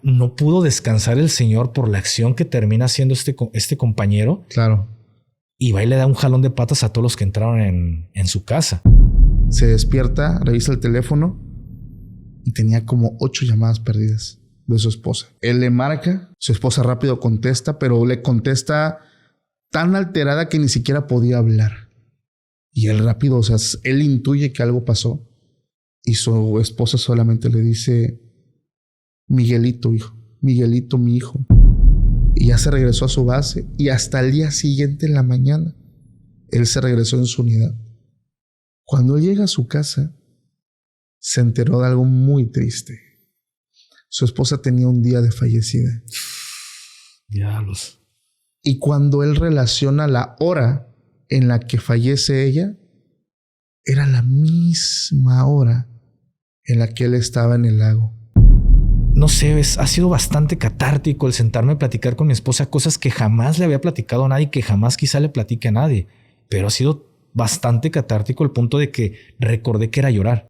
no pudo descansar el señor por la acción que termina haciendo este compañero. Claro. Y va y le da un jalón de patas a todos los que entraron en su casa. Se despierta, revisa el teléfono y tenía como 8 llamadas perdidas de su esposa. Él le marca, su esposa rápido contesta, pero le contesta tan alterada que ni siquiera podía hablar. Y él rápido, o sea, él intuye que algo pasó y su esposa solamente le dice: Miguelito, hijo, Miguelito, mi hijo. Y ya se regresó a su base y hasta el día siguiente en la mañana él se regresó en su unidad. Cuando él llega a su casa, se enteró de algo muy triste. Su esposa tenía un día de fallecida. Diablos. Y cuando él relaciona la hora en la que fallece ella, era la misma hora en la que él estaba en el lago. No sé, ha sido bastante catártico el sentarme a platicar con mi esposa cosas que jamás le había platicado a nadie, que jamás quizá le platique a nadie. Pero ha sido bastante catártico al punto de que recordé que era llorar.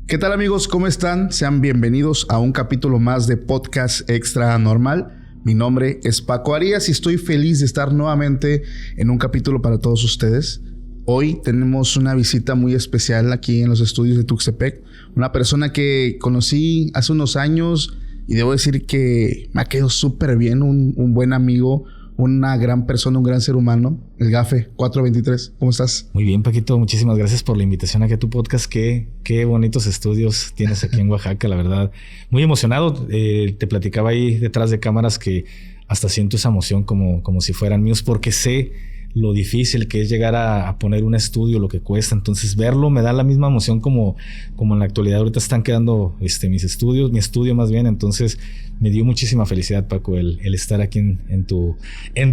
¿Qué tal, amigos? ¿Cómo están? Sean bienvenidos a un capítulo más de Podcast Extra Normal. Mi nombre es Paco Arias y estoy feliz de estar nuevamente en un capítulo para todos ustedes. Hoy tenemos una visita muy especial aquí en los estudios de Tuxtepec. Una persona que conocí hace unos años y debo decir que me ha quedado súper bien. Un buen amigo, una gran persona, un gran ser humano, el Gafe 423. ¿Cómo estás? Muy bien, Paquito. Muchísimas gracias por la invitación aquí a tu podcast. Qué bonitos estudios tienes aquí en Oaxaca, la verdad. Muy emocionado. Te platicaba ahí detrás de cámaras que hasta siento esa emoción como si fueran míos, porque sé lo difícil que es llegar a poner un estudio, lo que cuesta. Entonces verlo me da la misma emoción como en la actualidad. Ahorita están quedando mi estudio más bien. Entonces me dio muchísima felicidad, Paco, el estar aquí en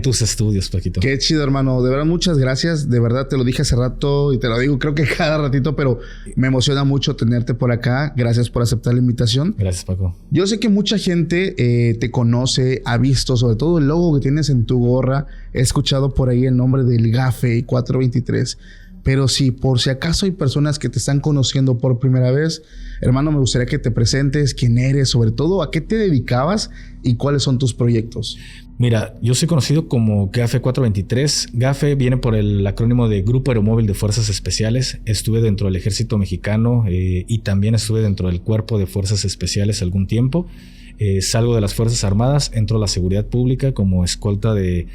tus estudios, Paquito. Qué chido, hermano. De verdad, muchas gracias. De verdad, te lo dije hace rato y te lo digo creo que cada ratito, pero me emociona mucho tenerte por acá. Gracias por aceptar la invitación. Gracias, Paco. Yo sé que mucha gente te conoce, ha visto sobre todo el logo que tienes en tu gorra. He escuchado por ahí el nombre del Gafe 423. Pero si por si acaso hay personas que te están conociendo por primera vez, hermano, me gustaría que te presentes, quién eres, sobre todo a qué te dedicabas y cuáles son tus proyectos. Mira, yo soy conocido como Gafe 423. Gafe viene por el acrónimo de Grupo Aeromóvil de Fuerzas Especiales. Estuve dentro del Ejército Mexicano y también estuve dentro del Cuerpo de Fuerzas Especiales algún tiempo. Salgo de las Fuerzas Armadas, entro a la seguridad pública como escolta de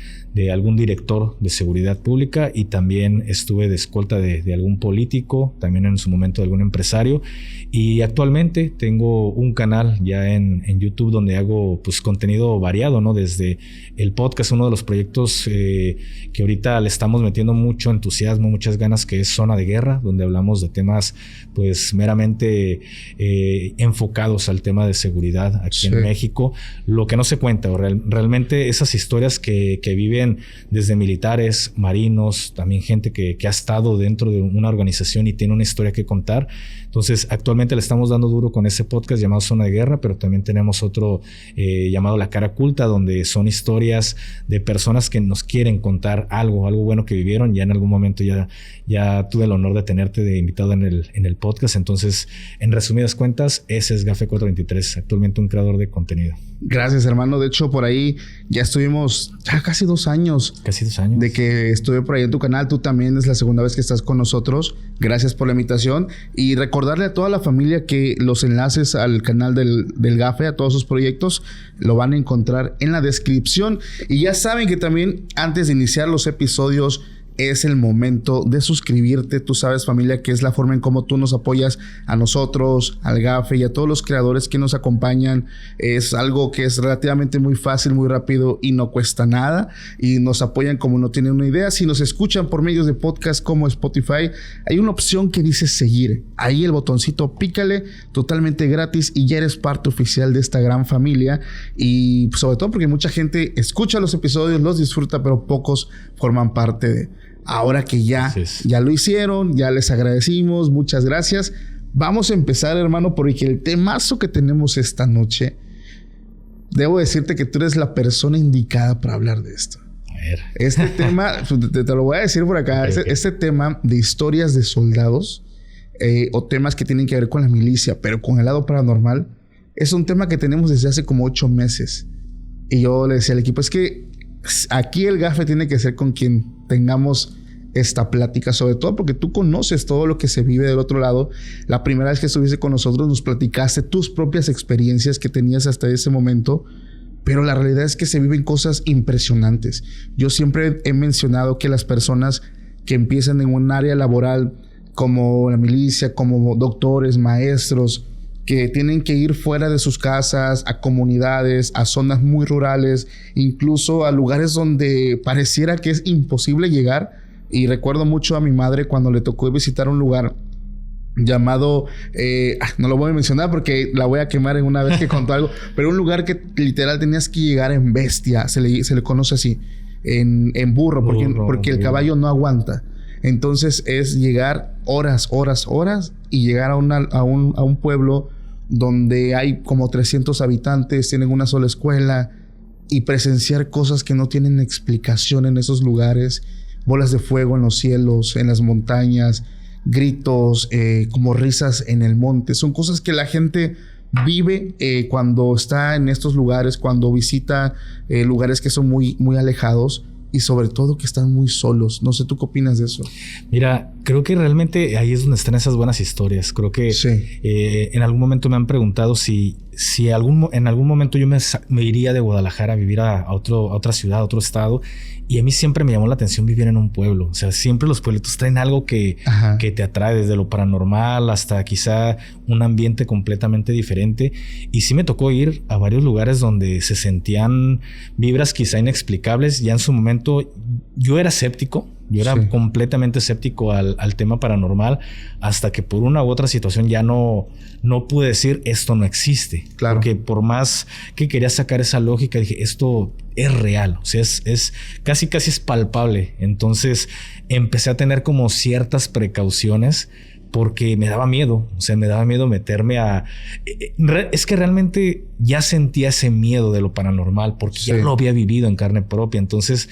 algún director de seguridad pública y también estuve de escolta de algún político, también en su momento de algún empresario, y actualmente tengo un canal ya en YouTube donde hago pues contenido variado, ¿no? Desde el podcast, uno de los proyectos que ahorita le estamos metiendo mucho entusiasmo, muchas ganas, que es Zona de Guerra, donde hablamos de temas pues meramente enfocados al tema de seguridad aquí en México, lo que no se cuenta, realmente esas historias que viven desde militares, marinos, también gente que ha estado dentro de una organización y tiene una historia que contar. Entonces actualmente le estamos dando duro con ese podcast llamado Zona de Guerra, pero también tenemos otro llamado La Cara Oculta, donde son historias de personas que nos quieren contar algo bueno que vivieron. Ya en algún momento ya tuve el honor de tenerte de invitado en el podcast. Entonces, en resumidas cuentas, ese es Gafe 423, actualmente un creador de contenido. Gracias, hermano. De hecho, por ahí ya estuvimos casi 2 años. Casi 2 años. De que estuve por ahí en tu canal. Tú también es la segunda vez que estás con nosotros. Gracias por la invitación. Y recordarle a toda la familia que los enlaces al canal del Gafe, a todos sus proyectos, lo van a encontrar en la descripción. Y ya saben que también antes de iniciar los episodios, es el momento de suscribirte. Tú sabes, familia, que es la forma en cómo tú nos apoyas a nosotros, al GAFE y a todos los creadores que nos acompañan. Es algo que es relativamente muy fácil, muy rápido y no cuesta nada. Y nos apoyan como no tienen una idea. Si nos escuchan por medios de podcast como Spotify, hay una opción que dice seguir. Ahí el botoncito, pícale, totalmente gratis y ya eres parte oficial de esta gran familia. Y sobre todo porque mucha gente escucha los episodios, los disfruta, pero pocos forman parte de... Ahora que ya lo hicieron, ya les agradecimos, muchas gracias. Vamos a empezar, hermano, porque el temazo que tenemos esta noche, debo decirte que tú eres la persona indicada para hablar de esto. A ver. Este tema, te lo voy a decir por acá, este tema de historias de soldados o temas que tienen que ver con la milicia, pero con el lado paranormal, es un tema que tenemos desde hace como 8 meses. Y yo le decía al equipo, es que aquí el GAFE tiene que ser con quien tengamos esta plática, sobre todo porque tú conoces todo lo que se vive del otro lado. La primera vez que estuviste con nosotros nos platicaste tus propias experiencias que tenías hasta ese momento, pero la realidad es que se viven cosas impresionantes. Yo siempre he mencionado que las personas que empiezan en un área laboral como la milicia, como doctores, maestros, que tienen que ir fuera de sus casas, a comunidades, a zonas muy rurales, incluso a lugares donde pareciera que es imposible llegar. Y recuerdo mucho a mi madre cuando le tocó visitar un lugar llamado, no lo voy a mencionar porque la voy a quemar en una vez que contó algo, pero un lugar que literal tenías que llegar en bestia, se le conoce así, en burro, porque el caballo no aguanta. Entonces es llegar horas y llegar a un pueblo donde hay como 300 habitantes, tienen una sola escuela y presenciar cosas que no tienen explicación en esos lugares, bolas de fuego en los cielos, en las montañas, gritos, como risas en el monte. Son cosas que la gente vive cuando está en estos lugares, cuando visita lugares que son muy, muy alejados. Y sobre todo que están muy solos. No sé, ¿tú qué opinas de eso? Mira, creo que realmente ahí es donde están esas buenas historias. Creo que en algún momento me han preguntado si en algún momento yo me iría de Guadalajara a vivir a otra ciudad, a otro estado. Y a mí siempre me llamó la atención vivir en un pueblo. O sea, siempre los pueblitos traen algo que te atrae, desde lo paranormal hasta quizá un ambiente completamente diferente. Y sí me tocó ir a varios lugares donde se sentían vibras quizá inexplicables. Ya en su momento yo era escéptico. Yo era completamente escéptico al tema paranormal hasta que por una u otra situación ya no pude decir esto no existe. Claro. Porque por más que quería sacar esa lógica, dije esto es real. O sea, es casi es palpable. Entonces empecé a tener como ciertas precauciones porque me daba miedo. O sea, me daba miedo meterme a... Es que realmente ya sentía ese miedo de lo paranormal porque ya lo había vivido en carne propia. Entonces...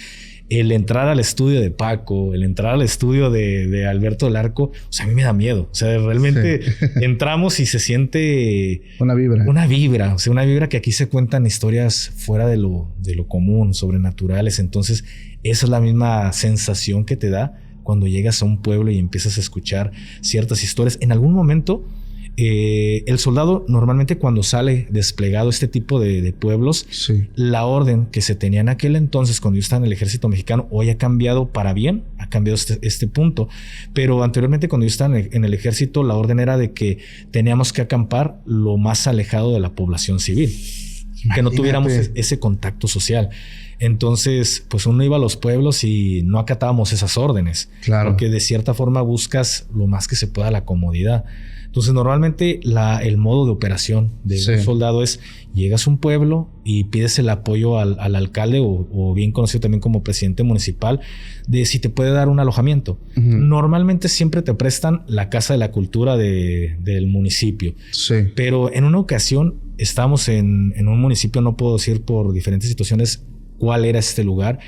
el entrar al estudio de Paco, el entrar al estudio de Alberto del Arco, o sea, a mí me da miedo. O sea, realmente entramos y se siente... Una vibra. O sea, una vibra que aquí se cuentan historias fuera de lo común, sobrenaturales. Entonces, esa es la misma sensación que te da cuando llegas a un pueblo y empiezas a escuchar ciertas historias. En algún momento... el soldado normalmente cuando sale desplegado este tipo de pueblos, la orden que se tenía en aquel entonces cuando yo estaba en el ejército mexicano hoy ha cambiado para bien, ha cambiado este punto, pero anteriormente cuando yo estaba en el ejército la orden era de que teníamos que acampar lo más alejado de la población civil. Imagínate. Que no tuviéramos ese contacto social. Entonces, pues uno iba a los pueblos y no acatábamos esas órdenes. Claro. Porque de cierta forma buscas lo más que se pueda la comodidad. Entonces, normalmente el modo de operación de un soldado es llegas a un pueblo y pides el apoyo al alcalde o bien conocido también como presidente municipal de si te puede dar un alojamiento. Normalmente siempre te prestan la Casa de la Cultura del municipio. Pero en una ocasión estábamos en un municipio, no puedo decir por diferentes situaciones cuál era este lugar,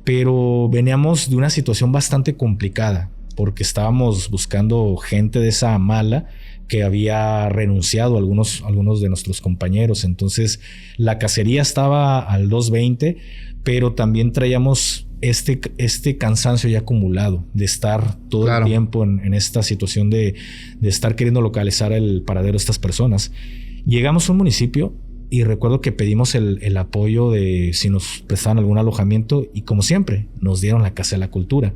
pero veníamos de una situación bastante complicada porque estábamos buscando gente de esa mala que había renunciado a algunos de nuestros compañeros. Entonces la cacería estaba al 220, pero también traíamos este cansancio ya acumulado de estar todo el tiempo en esta situación de estar queriendo localizar el paradero de estas personas. Llegamos a un municipio y recuerdo que pedimos el apoyo de si nos prestaban algún alojamiento y como siempre nos dieron la Casa de la Cultura.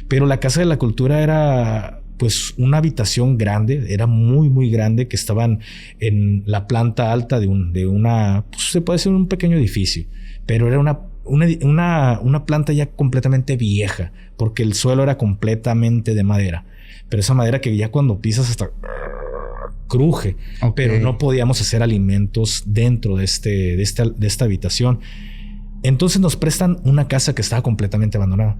Pero la Casa de la Cultura era pues una habitación grande, era muy muy grande, que estaban en la planta alta de una, pues, se puede decir un pequeño edificio, pero era una planta ya completamente vieja porque el suelo era completamente de madera, pero esa madera que ya cuando pisas hasta cruje, pero no podíamos hacer alimentos dentro de esta habitación. Entonces nos prestan una casa que estaba completamente abandonada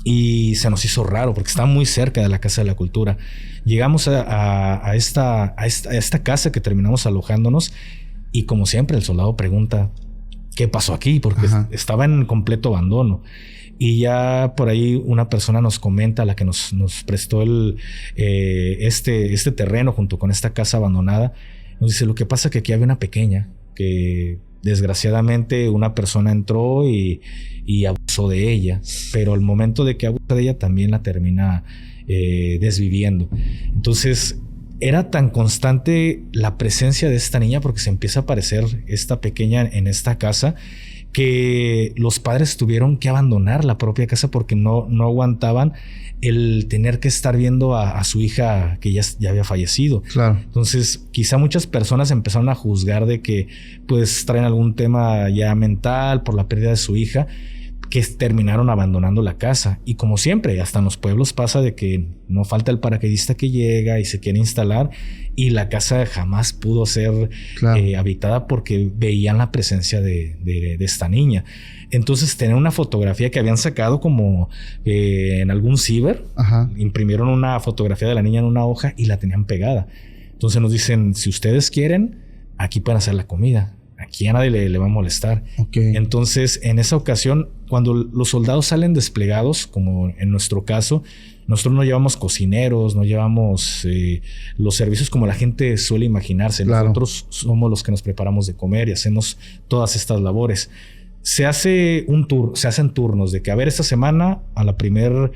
y se nos hizo raro porque estaba muy cerca de la Casa de la Cultura. Llegamos a esta casa que terminamos alojándonos y como siempre el soldado pregunta ¿qué pasó aquí? Porque estaba en completo abandono. Y ya por ahí una persona nos comenta, la que nos prestó este terreno junto con esta casa abandonada, nos dice, lo que pasa que aquí había una pequeña que desgraciadamente una persona entró y abusó de ella, pero al momento de que abusa de ella también la termina desviviendo. Entonces era tan constante la presencia de esta niña porque se empieza a aparecer esta pequeña en esta casa que los padres tuvieron que abandonar la propia casa porque no aguantaban el tener que estar viendo a su hija que ya había fallecido. Claro. Entonces, quizá muchas personas empezaron a juzgar de que pues traen algún tema ya mental por la pérdida de su hija, que terminaron abandonando la casa. Y como siempre, hasta en los pueblos pasa de que no falta el paracaidista que llega y se quiere instalar y la casa jamás pudo ser habitada porque veían la presencia de esta niña. Entonces tener una fotografía que habían sacado como en algún ciber, imprimieron una fotografía de la niña en una hoja y la tenían pegada. Entonces nos dicen, si ustedes quieren, aquí pueden hacer la comida. Aquí a nadie le va a molestar. Entonces, en esa ocasión, cuando los soldados salen desplegados, como en nuestro caso, nosotros no llevamos cocineros, no llevamos los servicios como la gente suele imaginarse. Nosotros somos los que nos preparamos de comer y hacemos todas estas labores. Se hacen turnos de que, a ver, esta semana al primer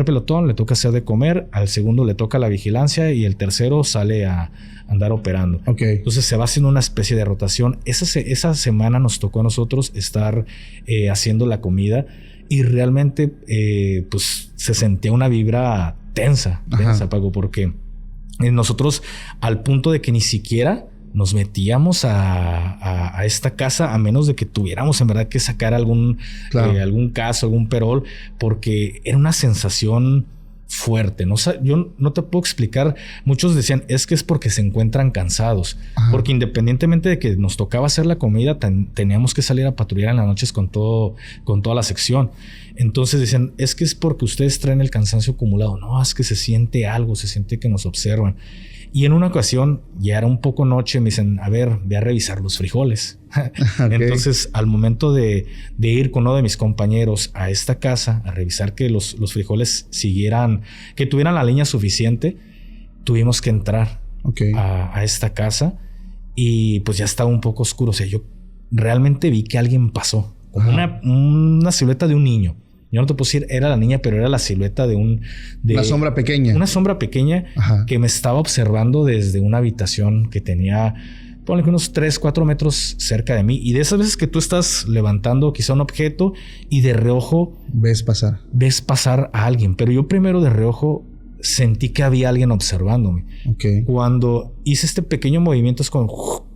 pelotón le toca hacer de comer, al segundo le toca la vigilancia y el tercero sale a andar operando. Entonces se va haciendo una especie de rotación. Esa semana nos tocó a nosotros estar haciendo la comida y realmente pues se sentía una vibra tensa, Paco, porque nosotros al punto de que ni siquiera nos metíamos a esta casa a menos de que tuviéramos en verdad que sacar algún caso, algún perol, porque era una sensación fuerte. Yo no te puedo explicar. Muchos decían, es que es porque se encuentran cansados. Porque independientemente de que nos tocaba hacer la comida, teníamos que salir a patrullar en las noches con toda la sección. Entonces decían, es que es porque ustedes traen el cansancio acumulado. No, es que se siente algo, se siente que nos observan. Y en una ocasión, ya era un poco noche, me dicen, a ver, ve a revisar los frijoles. Entonces, al momento de ir con uno de mis compañeros a esta casa, a revisar que los frijoles que tuvieran la leña suficiente, tuvimos que entrar a esta casa y pues ya estaba un poco oscuro. O sea, yo realmente vi que alguien pasó, como una silueta de un niño. Yo no te puedo decir era la niña, pero era la silueta de una sombra pequeña. Una sombra pequeña que me estaba observando desde una habitación que tenía, ponle que unos 3-4 metros cerca de mí. Y de esas veces que tú estás levantando quizá un objeto y de reojo ves pasar a alguien. Pero yo primero de reojo sentí que había alguien observándome. Cuando hice este pequeño movimiento es como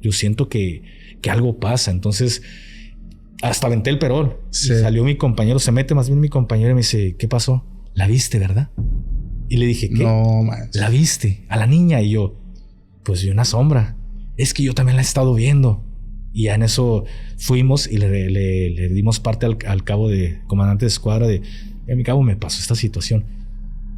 yo siento que algo pasa. Entonces hasta aventé el perol. Y salió mi compañero, se mete más bien mi compañero y me dice, ¿qué pasó? ¿La viste, verdad? Y le dije, ¿qué? No, manches. ¿La viste? A la niña. Y yo, pues vi una sombra. Es que yo también la he estado viendo. Y ya en eso fuimos y le dimos parte al cabo de comandante de escuadra de, a mi cabo me pasó esta situación.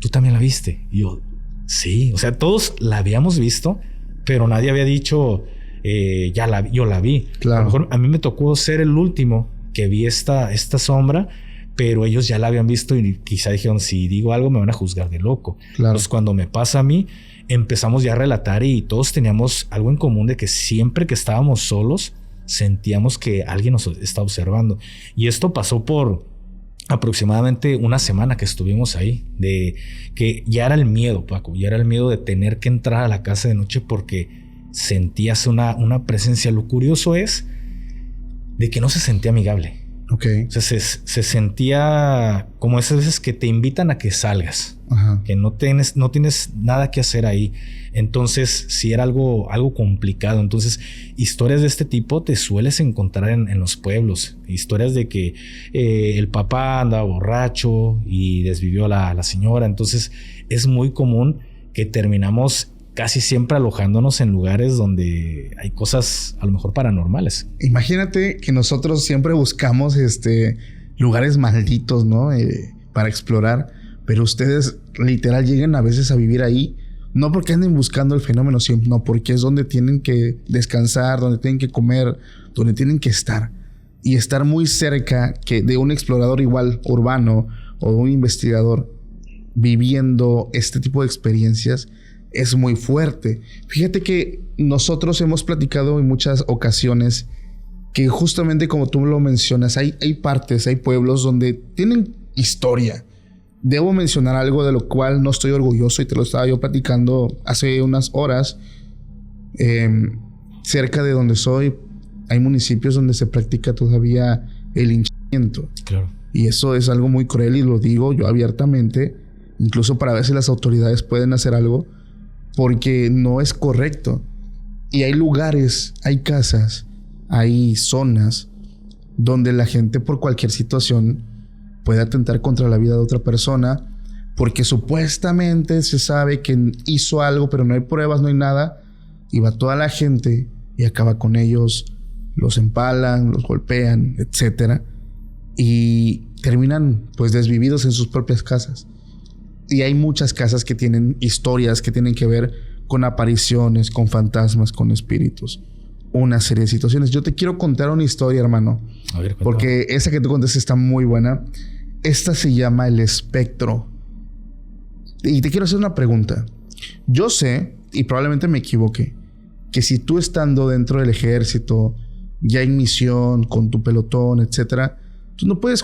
¿Tú también la viste? Y yo, sí. O sea, todos la habíamos visto, pero nadie había dicho, yo la vi. Claro. A lo mejor a mí me tocó ser el último que vi esta sombra, pero ellos ya la habían visto y quizá dijeron, si digo algo me van a juzgar de loco. Entonces cuando me pasa a mí, empezamos ya a relatar y todos teníamos algo en común de que siempre que estábamos solos sentíamos que alguien nos estaba observando. Y esto pasó por aproximadamente una semana que estuvimos ahí, de que ya era el miedo, Paco, ya era el miedo de tener que entrar a la casa de noche porque sentías una presencia. Lo curioso es de que no se sentía amigable. Ok. O sea, se sentía como esas veces que te invitan a que salgas. Ajá. Que no tienes nada que hacer ahí. Entonces, sí era algo complicado. Entonces, historias de este tipo te sueles encontrar en los pueblos. Historias de que el papá andaba borracho y desvivió a la señora. Entonces, es muy común que terminamos casi siempre alojándonos en lugares donde hay cosas a lo mejor paranormales. Imagínate que nosotros siempre buscamos lugares malditos, ¿no? Para explorar, pero ustedes literal llegan a veces a vivir ahí, no porque anden buscando el fenómeno, sino porque es donde tienen que descansar, donde tienen que comer, donde tienen que estar. Y estar muy cerca de un explorador igual urbano o un investigador viviendo este tipo de experiencias es muy fuerte. Fíjate que nosotros hemos platicado en muchas ocasiones que justamente como tú lo mencionas, hay partes, hay pueblos donde tienen historia. Debo mencionar algo de lo cual no estoy orgulloso y te lo estaba yo platicando hace unas horas. Cerca de donde soy hay municipios donde se practica todavía el linchamiento. Claro. Y eso es algo muy cruel y lo digo yo abiertamente, incluso para ver si las autoridades pueden hacer algo, porque no es correcto. Y hay lugares, hay casas, hay zonas donde la gente por cualquier situación puede atentar contra la vida de otra persona porque supuestamente se sabe que hizo algo, pero no hay pruebas, no hay nada, y va toda la gente y acaba con ellos, los empalan, los golpean, etcétera, y terminan pues desvividos en sus propias casas. Y hay muchas casas que tienen historias que tienen que ver con apariciones, con fantasmas, con espíritus. Una serie de situaciones. Yo te quiero contar una historia, hermano. A ver, porque esa que tú contaste está muy buena. Esta se llama El Espectro. Y te quiero hacer una pregunta. Yo sé, y probablemente me equivoque, que si tú estando dentro del ejército, ya en misión, con tu pelotón, etcétera, tú no puedes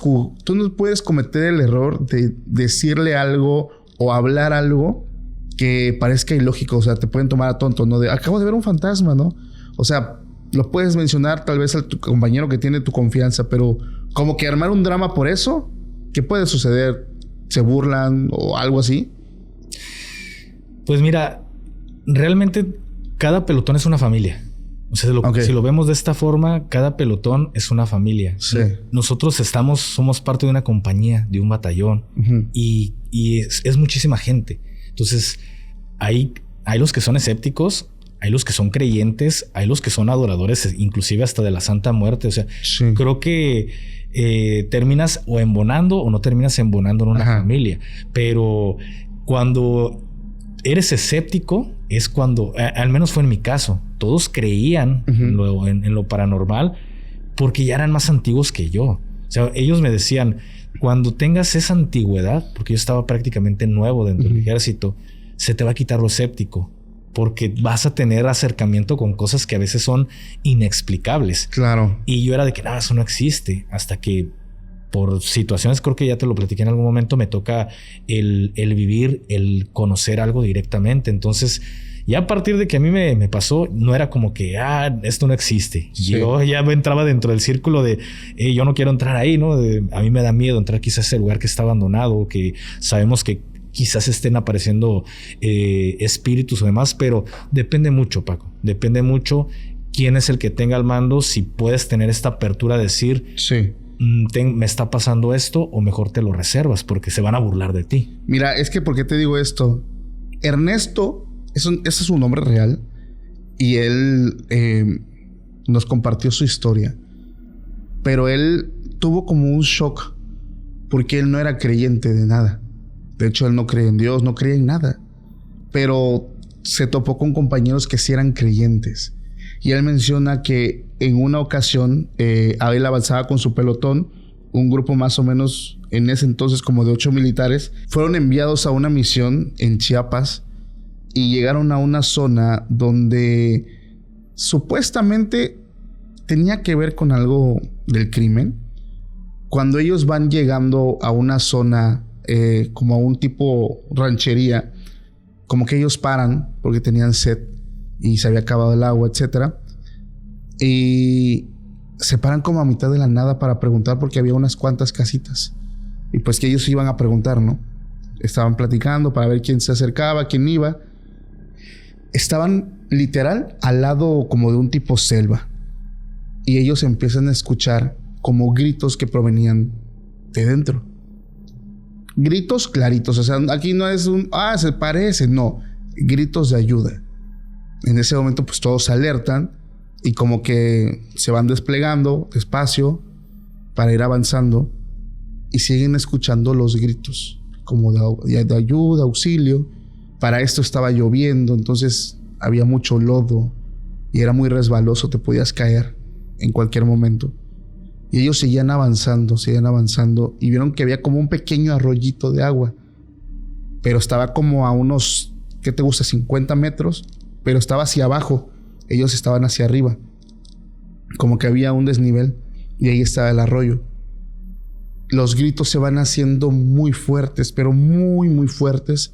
cometer el error de decirle algo o hablar algo que parezca ilógico. O sea, te pueden tomar a tonto, ¿no? Acabo de ver un fantasma, ¿no? O sea, lo puedes mencionar tal vez a tu compañero que tiene tu confianza, pero como que armar un drama por eso, ¿qué puede suceder? ¿Se burlan o algo así? Pues mira, realmente cada pelotón es una familia. O sea, si lo vemos de esta forma, cada pelotón es una familia. Sí. Nosotros somos parte de una compañía, de un batallón, Uh-huh. y es muchísima gente. Entonces, hay los que son escépticos, hay los que son creyentes, hay los que son adoradores, inclusive hasta de la Santa Muerte. O sea, sí. Creo que terminas o embonando o no terminas embonando en una Ajá. familia. Pero cuando eres escéptico es cuando, al menos fue en mi caso, todos creían Uh-huh. en lo paranormal porque ya eran más antiguos que yo. O sea, ellos me decían, cuando tengas esa antigüedad, porque yo estaba prácticamente nuevo dentro del ejército, se te va a quitar lo escéptico, porque vas a tener acercamiento con cosas que a veces son inexplicables. Claro. Y yo era de que nada, eso no existe, hasta que por situaciones, creo que ya te lo platiqué en algún momento, me toca el vivir, el conocer algo directamente. Entonces, ya a partir de que a mí me pasó, no era como que, esto no existe. Sí. Yo ya entraba dentro del círculo de, yo no quiero entrar ahí, ¿no? A mí me da miedo entrar quizás a ese lugar que está abandonado, que sabemos que quizás estén apareciendo espíritus o demás, pero depende mucho, Paco. Depende mucho quién es el que tenga al mando, si puedes tener esta apertura de decir, sí, me está pasando esto, o mejor te lo reservas porque se van a burlar de ti. Mira, es que ¿por qué te digo esto? Ernesto, ese es su nombre real, y él nos compartió su historia, pero él tuvo como un shock porque él no era creyente de nada. De hecho, él no cree en Dios, no creía en nada, pero se topó con compañeros que sí eran creyentes. Y él menciona que en una ocasión él avanzaba con su pelotón, un grupo más o menos en ese entonces como de 8 militares, fueron enviados a una misión en Chiapas y llegaron a una zona donde supuestamente tenía que ver con algo del crimen. Cuando ellos van llegando a una zona como a un tipo ranchería, como que ellos paran porque tenían sed y se había acabado el agua, etcétera. Y se paran como a mitad de la nada para preguntar porque había unas cuantas casitas. Y pues que ellos iban a preguntar, ¿no? Estaban platicando para ver quién se acercaba, quién iba. Estaban literal al lado como de un tipo selva. Y ellos empiezan a escuchar como gritos que provenían de dentro. Gritos claritos. O sea, aquí no es un... se parece. No. Gritos de ayuda. En ese momento pues todos se alertan y como que se van desplegando despacio para ir avanzando y siguen escuchando los gritos como de ayuda, auxilio. Para esto estaba lloviendo, entonces había mucho lodo y era muy resbaloso, te podías caer en cualquier momento. Y ellos seguían avanzando y vieron que había como un pequeño arroyito de agua, pero estaba como a unos, ¿qué te gusta? 50 metros, pero estaba hacia abajo. Ellos estaban hacia arriba, como que había un desnivel y ahí estaba el arroyo. Los gritos se van haciendo muy fuertes, pero muy, muy fuertes,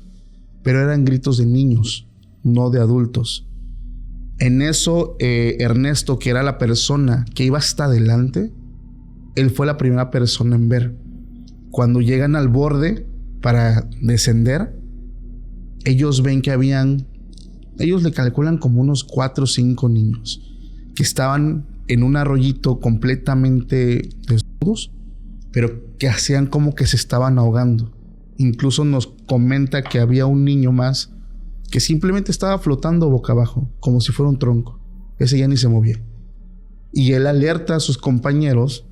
pero eran gritos de niños, no de adultos. En eso, Ernesto, que era la persona que iba hasta adelante, él fue la primera persona en ver. Cuando llegan al borde para descender, ellos ven que ellos le calculan como unos 4 o 5 niños que estaban en un arroyito completamente desnudos, pero que hacían como que se estaban ahogando. Incluso nos comenta que había un niño más que simplemente estaba flotando boca abajo, como si fuera un tronco. Ese ya ni se movía. Y él alerta a sus compañeros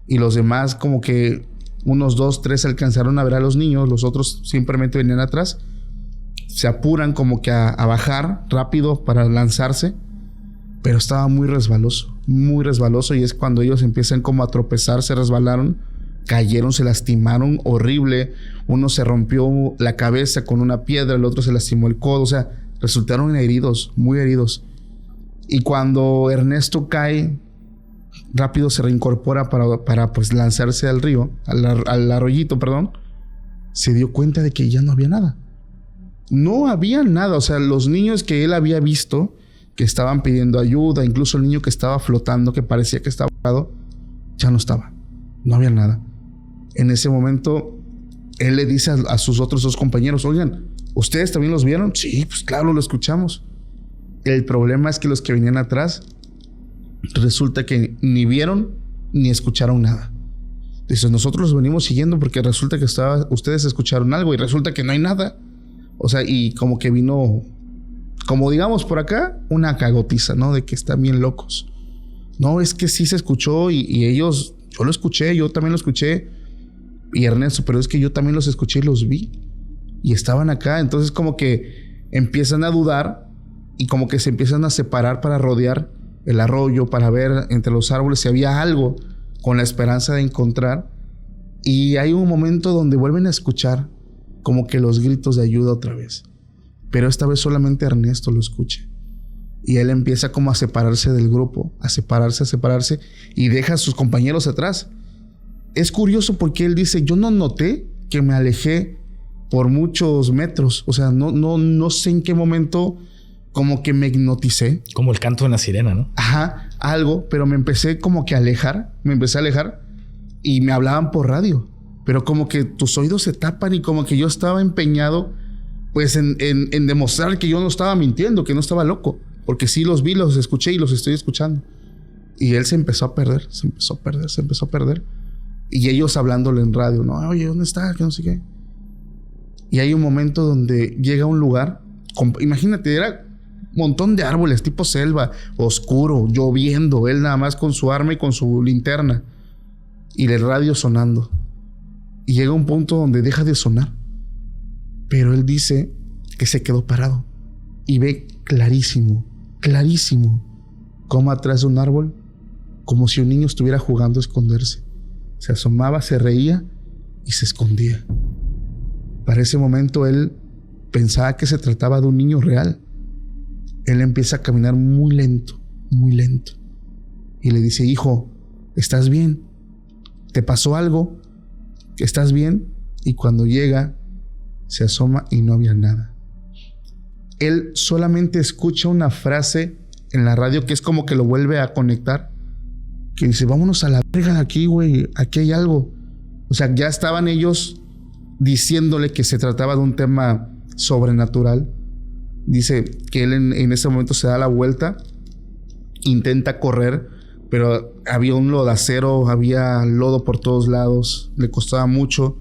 y los demás, como que unos 2, 3 alcanzaron a ver a los niños, los otros simplemente venían atrás. Se apuran como que a bajar rápido para lanzarse, pero estaba muy resbaloso, y es cuando ellos empiezan como a tropezar, se resbalaron, cayeron, se lastimaron horrible. Uno se rompió la cabeza con una piedra, el otro se lastimó el codo, o sea, resultaron heridos, muy heridos. Y cuando Ernesto cae, rápido se reincorpora para pues lanzarse al río, al arroyito, perdón, se dio cuenta de que ya no había nada. No había nada, o sea, los niños que él había visto, que estaban pidiendo ayuda, incluso el niño que estaba flotando, que parecía que estaba ahogado, ya no estaba, no había nada. En ese momento, él le dice a sus otros 2 compañeros, oigan, ¿ustedes también los vieron? Sí, pues claro, lo escuchamos. El problema es que los que venían atrás, resulta que ni vieron ni escucharon nada. Dice, nosotros los venimos siguiendo porque resulta que ustedes escucharon algo y resulta que no hay nada. O sea, y como que vino, como digamos por acá, una cagotiza, ¿no? De que están bien locos. No, es que sí se escuchó y ellos, yo lo escuché, yo también lo escuché. Y Ernesto, pero es que yo también los escuché y los vi. Y estaban acá, entonces como que empiezan a dudar y como que se empiezan a separar para rodear el arroyo, para ver entre los árboles si había algo, con la esperanza de encontrar. Y hay un momento donde vuelven a escuchar como que los gritos de ayuda otra vez, pero esta vez solamente Ernesto lo escucha y él empieza como a separarse del grupo, a separarse y deja a sus compañeros atrás. Es curioso porque él dice, yo no noté que me alejé por muchos metros, o sea, no sé en qué momento como que me hipnoticé. Como el canto de la sirena, ¿no? Ajá, algo, pero me empecé como que a alejar, y me hablaban por radio. Pero como que tus oídos se tapan y como que yo estaba empeñado pues en demostrar que yo no estaba mintiendo, que no estaba loco. Porque sí los vi, los escuché y los estoy escuchando. Y él se empezó a perder. Y ellos hablándole en radio, no, oye, ¿dónde está? Que no sé qué. Y hay un momento donde llega a un lugar, imagínate, era un montón de árboles, tipo selva, oscuro, lloviendo, él nada más con su arma y con su linterna. Y el radio sonando. Y llega un punto donde deja de sonar. Pero él dice que se quedó parado. Y ve clarísimo, como atrás de un árbol, como si un niño estuviera jugando a esconderse. Se asomaba, se reía y se escondía. Para ese momento él pensaba que se trataba de un niño real. Él empieza a caminar muy lento. Y le dice, hijo, ¿estás bien? ¿Te pasó algo? ¿Estás bien? Y cuando llega, se asoma y no había nada. él solamente escucha una frase en la radio que es como que lo vuelve a conectar. Que dice, vámonos a la verga de aquí, güey. Aquí hay algo. O sea, ya estaban ellos diciéndole que se trataba de un tema sobrenatural. Dice que él en ese momento se da la vuelta, intenta correr, pero había un lodacero, había lodo por todos lados, le costaba mucho.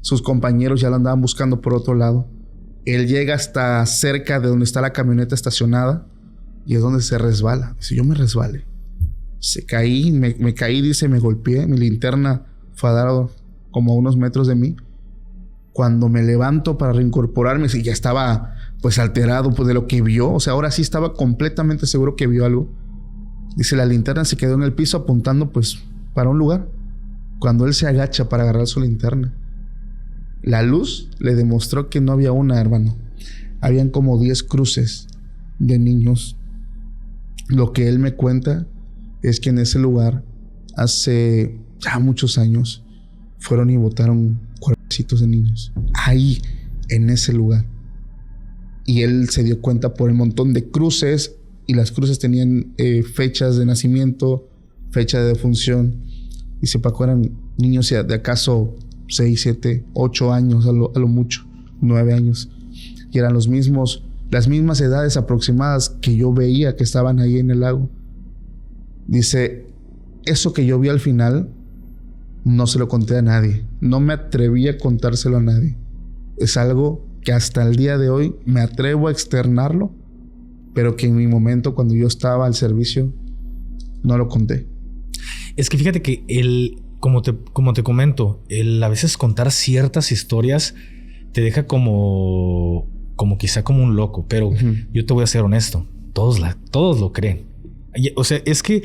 Sus compañeros ya lo andaban buscando por otro lado. Él llega hasta cerca de donde está la camioneta estacionada y es donde se resbala. Dice, yo me resbalé. Me caí, dice, me golpeé. Mi linterna fue a dar como a unos metros de mí. Cuando me levanto para reincorporarme, ya estaba pues alterado pues, de lo que vio. O sea, ahora sí estaba completamente seguro que vio algo. Dice, la linterna se quedó en el piso apuntando pues para un lugar. Cuando él se agacha para agarrar su linterna, la luz le demostró que no había una, hermano. Habían como 10 cruces de niños. Lo que él me cuenta es que en ese lugar, hace ya muchos años, fueron y botaron cuerpecitos de niños. Ahí, en ese lugar. Y él se dio cuenta por el montón de cruces. Y las cruces tenían fechas de nacimiento, fecha de defunción. Dice, Paco, eran niños de acaso 6, 7, 8 años, a lo mucho, 9 años. Y eran las mismas edades aproximadas que yo veía que estaban ahí en el lago. Dice, eso que yo vi al final, no se lo conté a nadie. No me atreví a contárselo a nadie. Es algo que hasta el día de hoy me atrevo a externarlo, pero que en mi momento, cuando yo estaba al servicio, no lo conté. Es que fíjate que como te comento, a veces contar ciertas historias te deja como quizá como un loco, pero yo te voy a ser honesto, todos lo creen. O sea, es que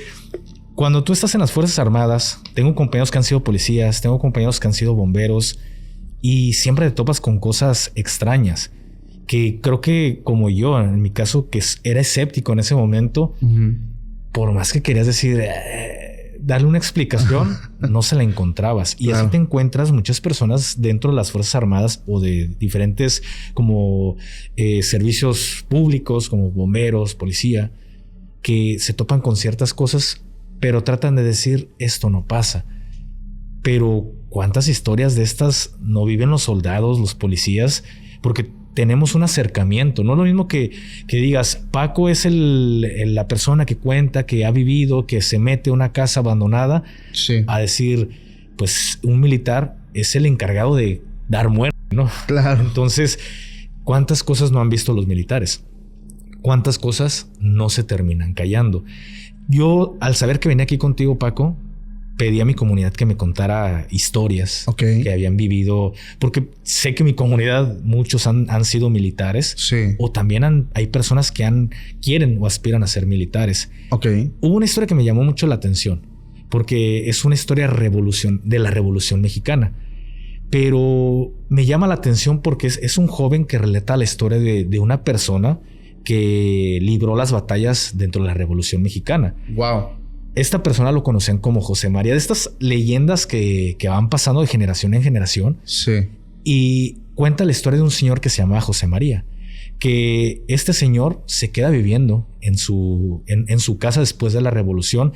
cuando tú estás en las Fuerzas Armadas, tengo compañeros que han sido policías, tengo compañeros que han sido bomberos y siempre te topas con cosas extrañas. Que creo que como yo, en mi caso, que era escéptico en ese momento, por más que querías decir, darle una explicación, no se la encontrabas. Y así te encuentras muchas personas dentro de las Fuerzas Armadas o de diferentes como servicios públicos, como bomberos, policía, que se topan con ciertas cosas, pero tratan de decir, esto no pasa. Pero ¿cuántas historias de estas no viven los soldados, los policías? Porque tenemos un acercamiento. No es lo mismo que digas, Paco es la persona que cuenta, que ha vivido, que se mete a una casa abandonada, a decir, pues un militar es el encargado de dar muerte, ¿no? Claro. Entonces, ¿cuántas cosas no han visto los militares? ¿Cuántas cosas no se terminan callando? Yo, al saber que venía aquí contigo, Paco, pedí a mi comunidad que me contara historias que habían vivido, porque sé que mi comunidad muchos han sido militares, o también hay personas que quieren o aspiran a ser militares. Hubo una historia que me llamó mucho la atención, porque es una historia de la Revolución Mexicana, pero me llama la atención porque es un joven que relata la historia de una persona que libró las batallas dentro de la Revolución Mexicana. Wow. Esta persona lo conocían como José María, de estas leyendas que van pasando de generación en generación. Sí. Y cuenta la historia de un señor que se llamaba José María, que este señor se queda viviendo en su casa después de la revolución.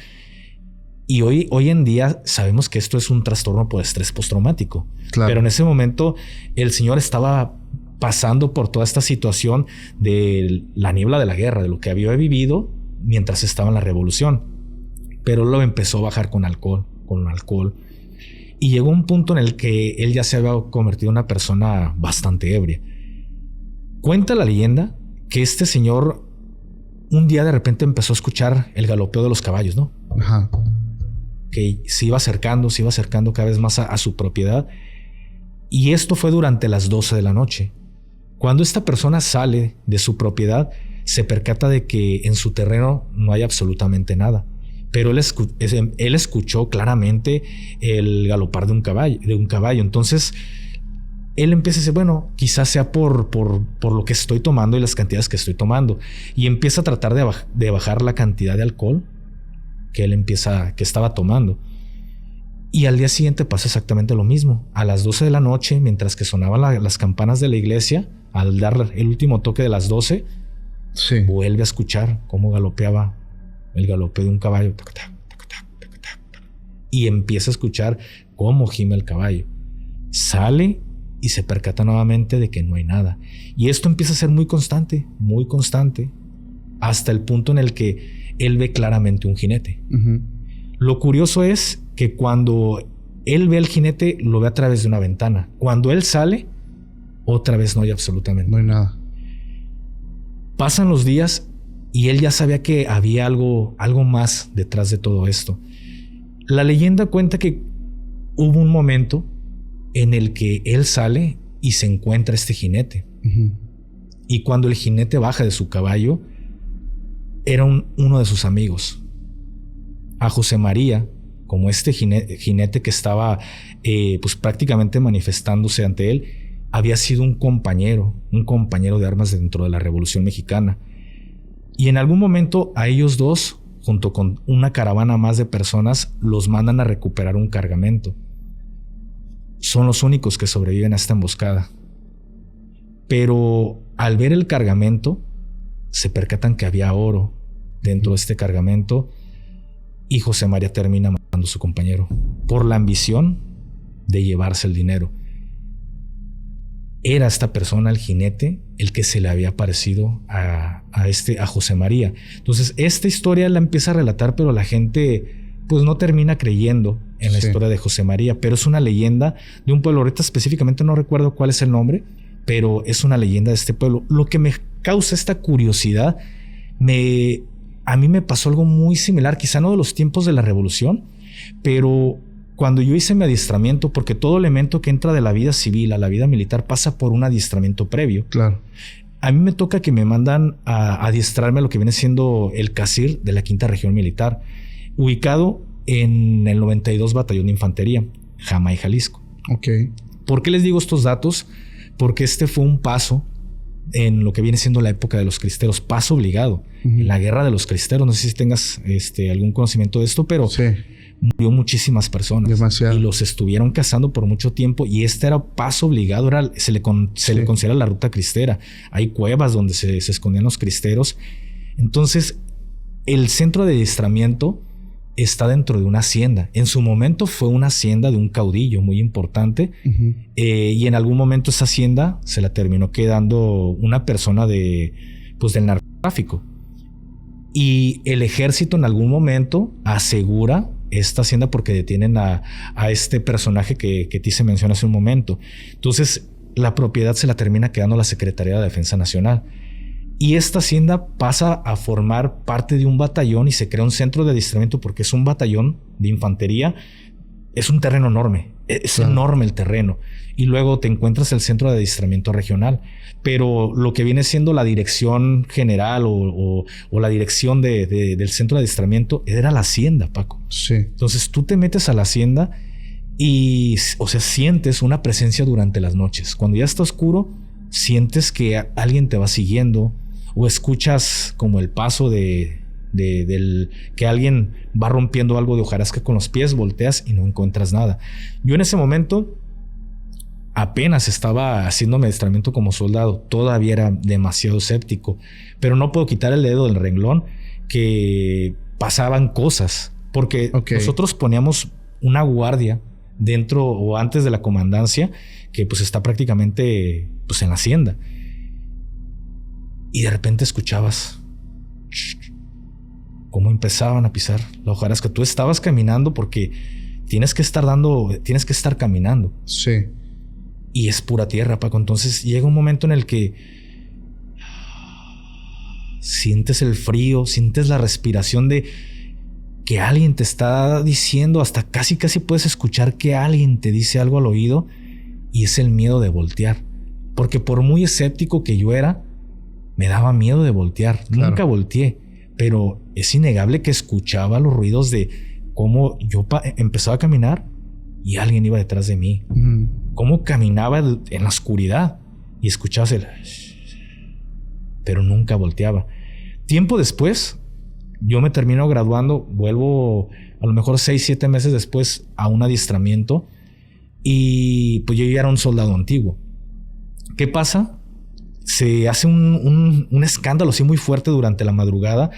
Y hoy en día sabemos que esto es un trastorno por estrés postraumático. Claro. Pero en ese momento el señor estaba pasando por toda esta situación de la niebla de la guerra, de lo que había vivido mientras estaba en la revolución. Pero lo empezó a bajar con alcohol. Y llegó un punto en el que él ya se había convertido en una persona bastante ebria. Cuenta la leyenda que este señor un día de repente empezó a escuchar el galopeo de los caballos, ¿no? Ajá. Que se iba acercando cada vez más a su propiedad. Y esto fue durante las 12 de la noche. Cuando esta persona sale de su propiedad, se percata de que en su terreno no hay absolutamente nada. Pero él escuchó claramente el galopar de un caballo. Entonces, él empieza a decir, bueno, quizás sea por lo que estoy tomando y las cantidades que estoy tomando. Y empieza a tratar de bajar la cantidad de alcohol que estaba tomando. Y al día siguiente pasa exactamente lo mismo. A las 12 de la noche, mientras que sonaban las campanas de la iglesia, al dar el último toque de las 12, Sí. vuelve a escuchar cómo galopeaba el galopeo de un caballo. Y empieza a escuchar cómo gime el caballo. Sale y se percata nuevamente de que no hay nada. Y esto empieza a ser muy constante, hasta el punto en el que él ve claramente un jinete. Ujú. Lo curioso es que cuando él ve al jinete, lo ve a través de una ventana. Cuando él sale, otra vez no hay absolutamente No hay nada. Pasan los días y él ya sabía que había algo más detrás de todo esto. La leyenda cuenta que hubo un momento en el que él sale y se encuentra este jinete. Ujú. Y cuando el jinete baja de su caballo, era uno de sus amigos. A José María, como este jinete que estaba pues prácticamente manifestándose ante él, había sido un compañero de armas dentro de la Revolución Mexicana. Y en algún momento a ellos dos, junto con una caravana más de personas, los mandan a recuperar un cargamento. Son los únicos que sobreviven a esta emboscada. Pero al ver el cargamento, se percatan que había oro dentro de este cargamento y José María termina matando a su compañero por la ambición de llevarse el dinero. Era esta persona, el jinete, el que se le había aparecido a José María. Entonces, esta historia la empieza a relatar, pero la gente pues no termina creyendo en la historia de José María. Pero es una leyenda de un pueblo. Ahorita específicamente no recuerdo cuál es el nombre, pero es una leyenda de este pueblo. Lo que me causa esta curiosidad, a mí me pasó algo muy similar, quizá no de los tiempos de la Revolución, pero cuando yo hice mi adiestramiento, porque todo elemento que entra de la vida civil a la vida militar pasa por un adiestramiento previo. Claro. A mí me toca que me mandan a adiestrarme a lo que viene siendo el CACIR de la 5ª Región Militar, ubicado en el 92 Batallón de Infantería, Jamay, Jalisco. Ok. ¿Por qué les digo estos datos? Porque este fue un paso en lo que viene siendo la época de los cristeros, paso obligado. Uh-huh. La guerra de los cristeros, no sé si tengas algún conocimiento de esto, pero sí, murió muchísimas personas. Demasiado. Y los estuvieron cazando por mucho tiempo y este era paso obligado, se le considera la ruta cristera. Hay cuevas donde se escondían los cristeros. Entonces, el centro de adiestramiento está dentro de una hacienda. En su momento fue una hacienda de un caudillo muy importante. Uh-huh. Y en algún momento esa hacienda se la terminó quedando una persona del narcotráfico. Y el ejército en algún momento asegura esta hacienda porque detienen a este personaje que te hice mención hace un momento. Entonces la propiedad se la termina quedando la Secretaría de Defensa Nacional. Y esta hacienda pasa a formar parte de un batallón y se crea un centro de adiestramiento porque es un batallón de infantería. Es un terreno enorme. Es enorme el terreno. Y luego te encuentras el centro de adiestramiento regional. Pero lo que viene siendo la dirección general o la dirección del centro de adiestramiento era la hacienda, Paco. Sí. Entonces tú te metes a la hacienda y, sientes una presencia durante las noches. Cuando ya está oscuro, sientes que alguien te va siguiendo o escuchas como el paso del que alguien va rompiendo algo de hojarasca con los pies, volteas y no encuentras nada. Yo en ese momento apenas estaba haciendo mi adiestramiento como soldado, todavía era demasiado escéptico, pero no puedo quitar el dedo del renglón que pasaban cosas, porque nosotros poníamos una guardia dentro o antes de la comandancia que pues está prácticamente pues en la hacienda, y de repente escuchabas cómo empezaban a pisar la hojarasca. Tú estabas caminando porque tienes que estar caminando. Sí. Y es pura tierra, Paco. Entonces llega un momento en el que sientes el frío, sientes la respiración de que alguien te está diciendo, hasta casi puedes escuchar que alguien te dice algo al oído, y es el miedo de voltear. Porque por muy escéptico que yo era, me daba miedo de voltear. Claro. Nunca volteé, pero es innegable que escuchaba los ruidos de cómo yo empezaba a caminar y alguien iba detrás de mí. Uh-huh. Cómo caminaba en la oscuridad y escuchabas pero nunca volteaba. Tiempo después, yo me termino graduando, vuelvo a lo mejor 6-7 meses después a un adiestramiento y pues yo ya era un soldado antiguo. ¿Qué pasa? se hace un escándalo así muy fuerte durante la madrugada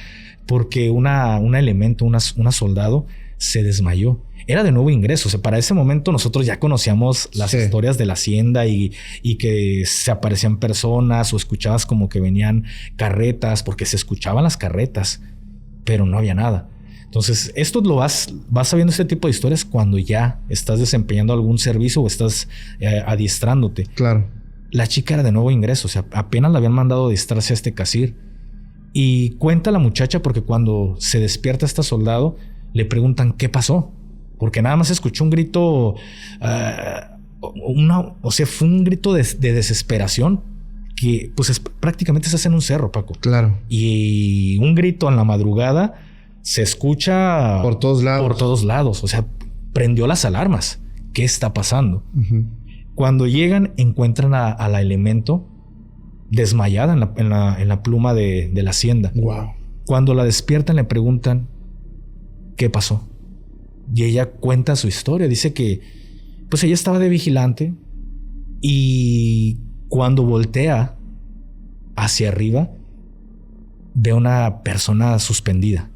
porque una soldado se desmayó. Era de nuevo ingreso. O sea, para ese momento nosotros ya conocíamos las historias de la hacienda y que se aparecían personas o escuchabas como que venían carretas, porque se escuchaban las carretas, pero no había nada. Entonces, esto lo vas sabiendo, este tipo de historias cuando ya estás desempeñando algún servicio o estás adiestrándote. Claro. La chica era de nuevo ingreso. O sea, apenas la habían mandado a adiestrarse a este casir. Y cuenta la muchacha porque cuando se despierta esta soldado, le preguntan qué pasó. Porque nada más escuchó un grito, fue un grito de desesperación que pues prácticamente se hace en un cerro, Paco. Claro. Y un grito en la madrugada se escucha por todos lados. O sea, prendió las alarmas. ¿Qué está pasando? Uh-huh. Cuando llegan, encuentran a la Elemento desmayada en la pluma de la hacienda. Wow. Cuando la despiertan, le preguntan qué pasó. Y ella cuenta su historia. Dice que pues ella estaba de vigilante y cuando voltea hacia arriba ve una persona suspendida.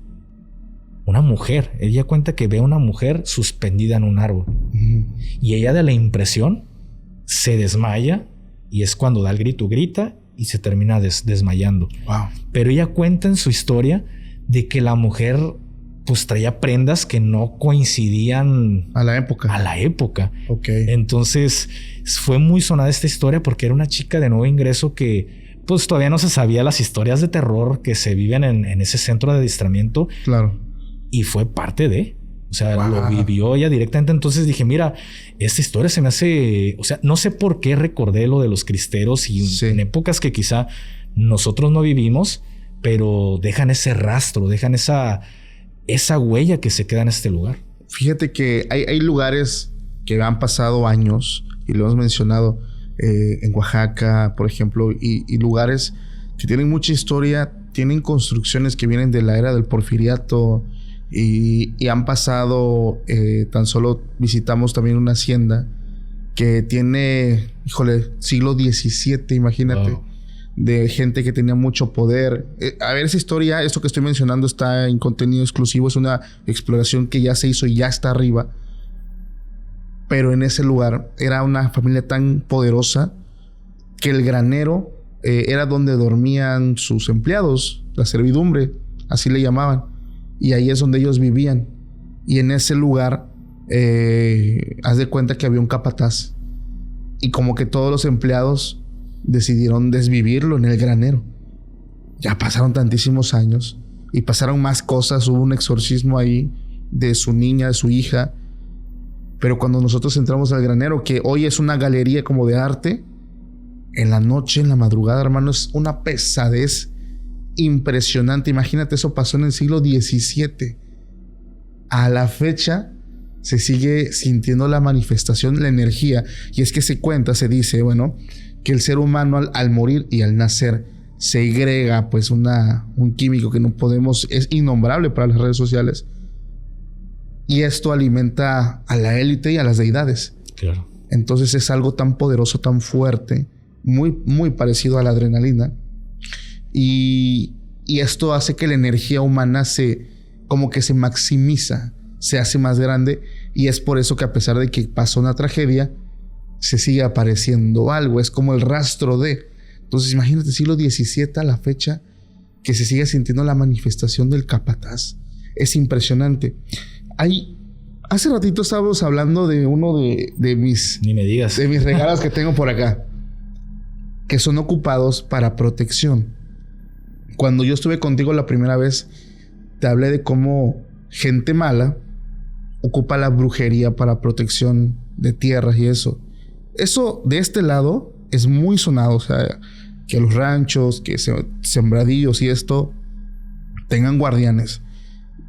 Una mujer. Ella cuenta que ve a una mujer suspendida en un árbol. Uh-huh. Y ella, de la impresión, se desmaya y es cuando da el grito. Grita y se termina desmayando. Wow. Pero ella cuenta en su historia de que la mujer pues traía prendas que no coincidían a la época. Ok. Entonces fue muy sonada esta historia porque era una chica de nuevo ingreso que pues todavía no se sabía las historias de terror que se viven en ese centro de adiestramiento. Claro. Y fue parte de... O sea, lo vivió ella directamente. Entonces dije, mira, esta historia se me hace... O sea, no sé por qué recordé lo de los cristeros y en épocas que quizá nosotros no vivimos, pero dejan ese rastro, dejan esa huella que se queda en este lugar. Fíjate que hay lugares que han pasado años y lo hemos mencionado en Oaxaca, por ejemplo, y lugares que tienen mucha historia, tienen construcciones que vienen de la era del Porfiriato y han pasado, tan solo visitamos también una hacienda que tiene, siglo XVII, imagínate. Wow. De gente que tenía mucho poder. A ver, esa historia, esto que estoy mencionando está en contenido exclusivo, es una exploración que ya se hizo y ya está arriba. Pero en ese lugar era una familia tan poderosa que el granero era donde dormían sus empleados, la servidumbre, así le llamaban. Y ahí es donde ellos vivían. Y en ese lugar, haz de cuenta que había un capataz. Y como que todos los empleados decidieron desvivirlo en el granero. Ya pasaron tantísimos años y pasaron más cosas. Hubo un exorcismo ahí de su niña, de su hija. Pero cuando nosotros entramos al granero, que hoy es una galería como de arte, en la noche, en la madrugada, hermano, es una pesadez impresionante. Imagínate, eso pasó en el siglo XVII. A la fecha se sigue sintiendo la manifestación, la energía. Y es que se dice, que el ser humano al morir y al nacer segrega pues un químico que no podemos, es innombrable para las redes sociales. Y esto alimenta a la élite y a las deidades. Claro. Entonces es algo tan poderoso, tan fuerte, muy, muy parecido a la adrenalina. Y esto hace que la energía humana se maximiza, se hace más grande. Y es por eso que a pesar de que pasó una tragedia, se sigue apareciendo algo. Es como el rastro de... Entonces imagínate, siglo XVII a la fecha, que se sigue sintiendo la manifestación del capataz. Es impresionante. Hace ratito estábamos hablando de uno de mis... Ni me digas. De mis regalos que tengo por acá, que son ocupados para protección. Cuando yo estuve contigo la primera vez, te hablé de cómo gente mala ocupa la brujería para protección de tierras y eso. Eso de este lado es muy sonado. O sea, que los ranchos, que sembradíos y esto tengan guardianes.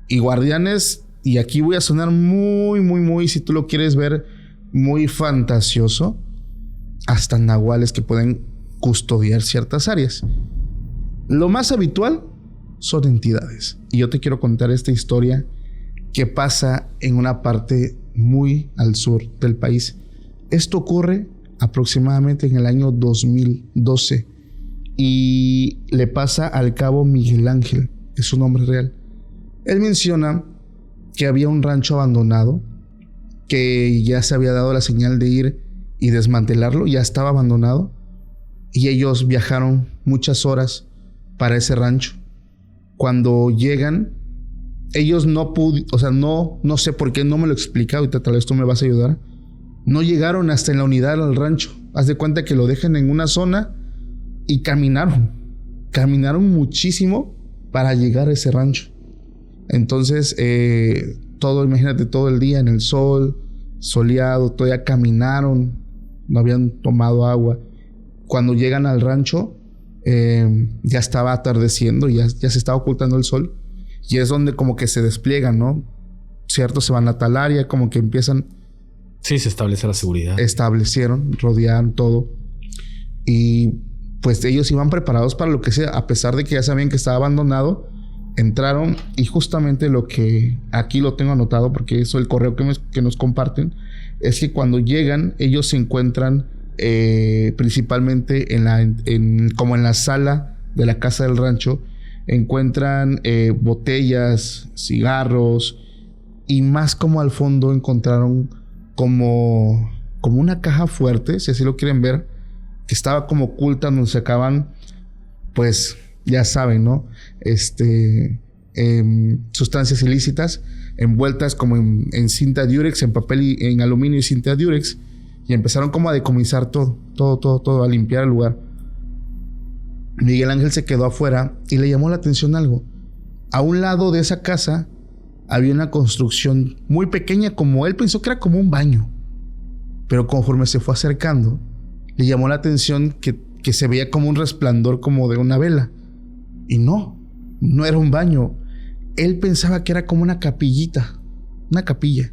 Y guardianes, y aquí voy a sonar muy, muy, muy, si tú lo quieres ver, muy fantasioso, hasta nahuales que pueden custodiar ciertas áreas. Lo más habitual son entidades. Y yo te quiero contar esta historia que pasa en una parte muy al sur del país. Esto ocurre aproximadamente en el año 2012. y le pasa al cabo Miguel Ángel, es su nombre real. Él menciona que había un rancho abandonado, que ya se había dado la señal de ir y desmantelarlo, ya estaba abandonado, y ellos viajaron muchas horas para ese rancho. Cuando llegan, ellos no sé por qué, no me lo explica, ahorita tal vez tú me vas a ayudar. No llegaron hasta en la unidad al rancho. Haz de cuenta que lo dejan en una zona y caminaron muchísimo para llegar a ese rancho. Entonces, imagínate todo el día en el sol, soleado, todavía caminaron, no habían tomado agua. Cuando llegan al rancho, ya estaba atardeciendo, ya se estaba ocultando el sol, y es donde como que se despliegan, ¿no? Cierto, se van a tal área, como que empiezan. Sí, se establece la seguridad. Establecieron, rodearon todo, y pues ellos iban preparados para lo que sea, a pesar de que ya sabían que estaba abandonado. Entraron, y justamente lo que aquí lo tengo anotado, porque eso el correo que nos comparten, es que cuando llegan, ellos se encuentran principalmente como en la sala de la casa del rancho, encuentran botellas, cigarros, y más como al fondo encontraron como una caja fuerte, si así lo quieren ver, que estaba como oculta, donde se acaban, pues ya saben, ¿no? Sustancias ilícitas envueltas como en cinta Durex, en papel en aluminio y cinta Durex, y empezaron como a decomisar todo, a limpiar el lugar. Miguel Ángel se quedó afuera y le llamó la atención algo. A un lado de esa casa había una construcción muy pequeña, como él pensó que era como un baño, pero conforme se fue acercando, le llamó la atención que se veía como un resplandor como de una vela. Y no era un baño. Él pensaba que era como una capillita, una capilla.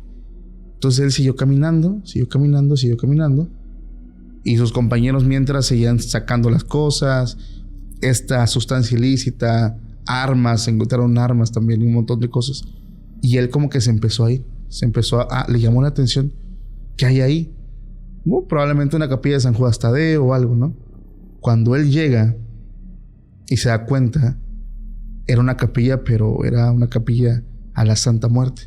Entonces él siguió caminando. Y sus compañeros mientras seguían sacando las cosas, esta sustancia ilícita, armas, encontraron armas también y un montón de cosas. Y él como que se empezó a ir. Le llamó la atención. ¿Qué hay ahí? Probablemente una capilla de San Judas Tadeo o algo, ¿no? Cuando él llega y se da cuenta, era una capilla, pero era una capilla a la Santa Muerte.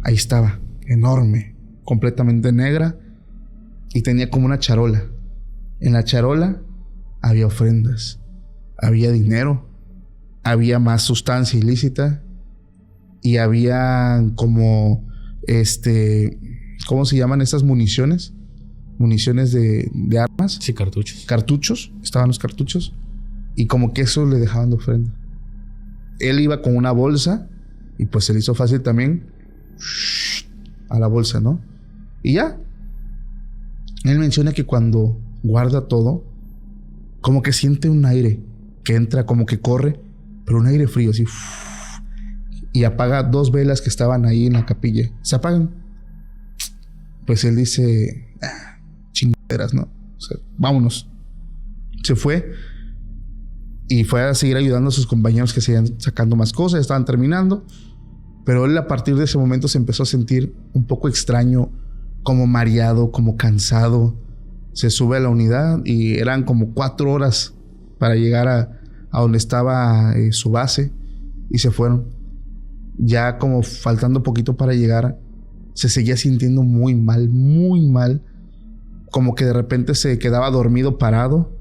Ahí estaba, enorme, completamente negra, y tenía como una charola. En la charola había ofrendas, había dinero, había más sustancia ilícita, y había como ¿cómo se llaman estas municiones? Municiones de armas. Sí, cartuchos. Cartuchos, estaban los cartuchos. Y como que eso le dejaban de ofrenda. Él iba con una bolsa y pues se le hizo fácil también a la bolsa, ¿no? Y ya. Él menciona que cuando guarda todo, como que siente un aire que entra, como que corre, pero un aire frío, así. Y apaga 2 velas que estaban ahí en la capilla. Se apagan. Pues él dice, chingaderas, ¿no? O sea, vámonos. Se fue. Y fue a seguir ayudando a sus compañeros que seguían sacando más cosas, estaban terminando. Pero él a partir de ese momento se empezó a sentir un poco extraño, como mareado, como cansado. Se sube a la unidad y eran como 4 horas para llegar a donde estaba su base, y se fueron. Ya como faltando poquito para llegar, se seguía sintiendo muy mal. Como que de repente se quedaba dormido parado.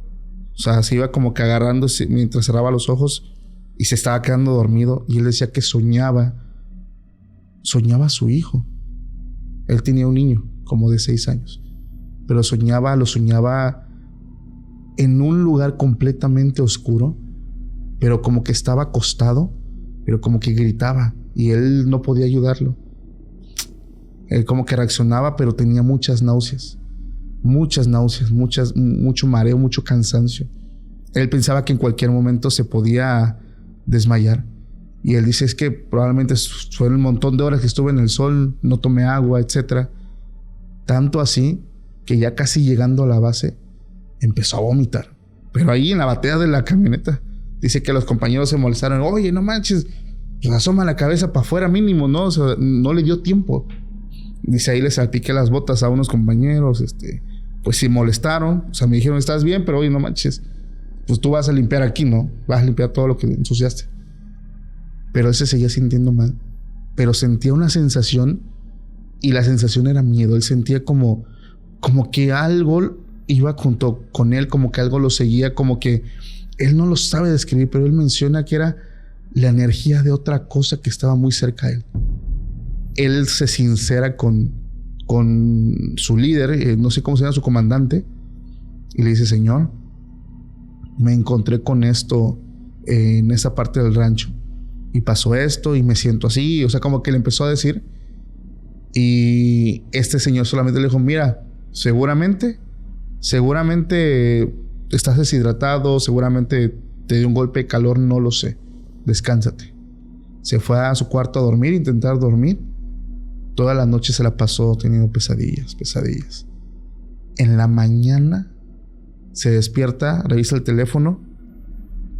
O sea, se iba como que agarrándose mientras cerraba los ojos y se estaba quedando dormido. Y él decía que soñaba a su hijo. Él tenía un niño como de 6 años. Pero lo soñaba en un lugar completamente oscuro. Pero como que estaba acostado, pero como que gritaba. Y él no podía ayudarlo. Él como que reaccionaba, pero tenía muchas náuseas, mucho mareo, mucho cansancio. Él pensaba que en cualquier momento se podía desmayar. Y él dice, es que probablemente fue un montón de horas que estuve en el sol, no tomé agua, etc. Tanto así que ya casi llegando a la base empezó a vomitar. Pero ahí en la batea de la camioneta. Dice que los compañeros se molestaron. Oye, no manches, pues asoma la cabeza para afuera mínimo, ¿no? O sea, no le dio tiempo. Dice, ahí le salpiqué las botas a unos compañeros, pues sí molestaron. O sea, me dijeron, estás bien, pero oye, no manches. pues tú vas a limpiar aquí, ¿no? Vas a limpiar todo lo que ensuciaste. Pero él se seguía sintiendo mal. Pero sentía una sensación y la sensación era miedo. Él sentía como que algo iba junto con él, como que algo lo seguía, como que él no lo sabe describir, pero él menciona que era la energía de otra cosa que estaba muy cerca de él. Él se sincera con su líder, no sé cómo se llama, su comandante, y le dice: Señor, me encontré con esto en esa parte del rancho y pasó esto y me siento así. O sea, como que le empezó a decir, y este señor solamente le dijo: mira, seguramente estás deshidratado, seguramente te dio un golpe de calor, no lo sé, descánsate. Se fue a su cuarto a dormir, intentar dormir. Toda la noche se la pasó teniendo pesadillas. En la mañana se despierta, revisa el teléfono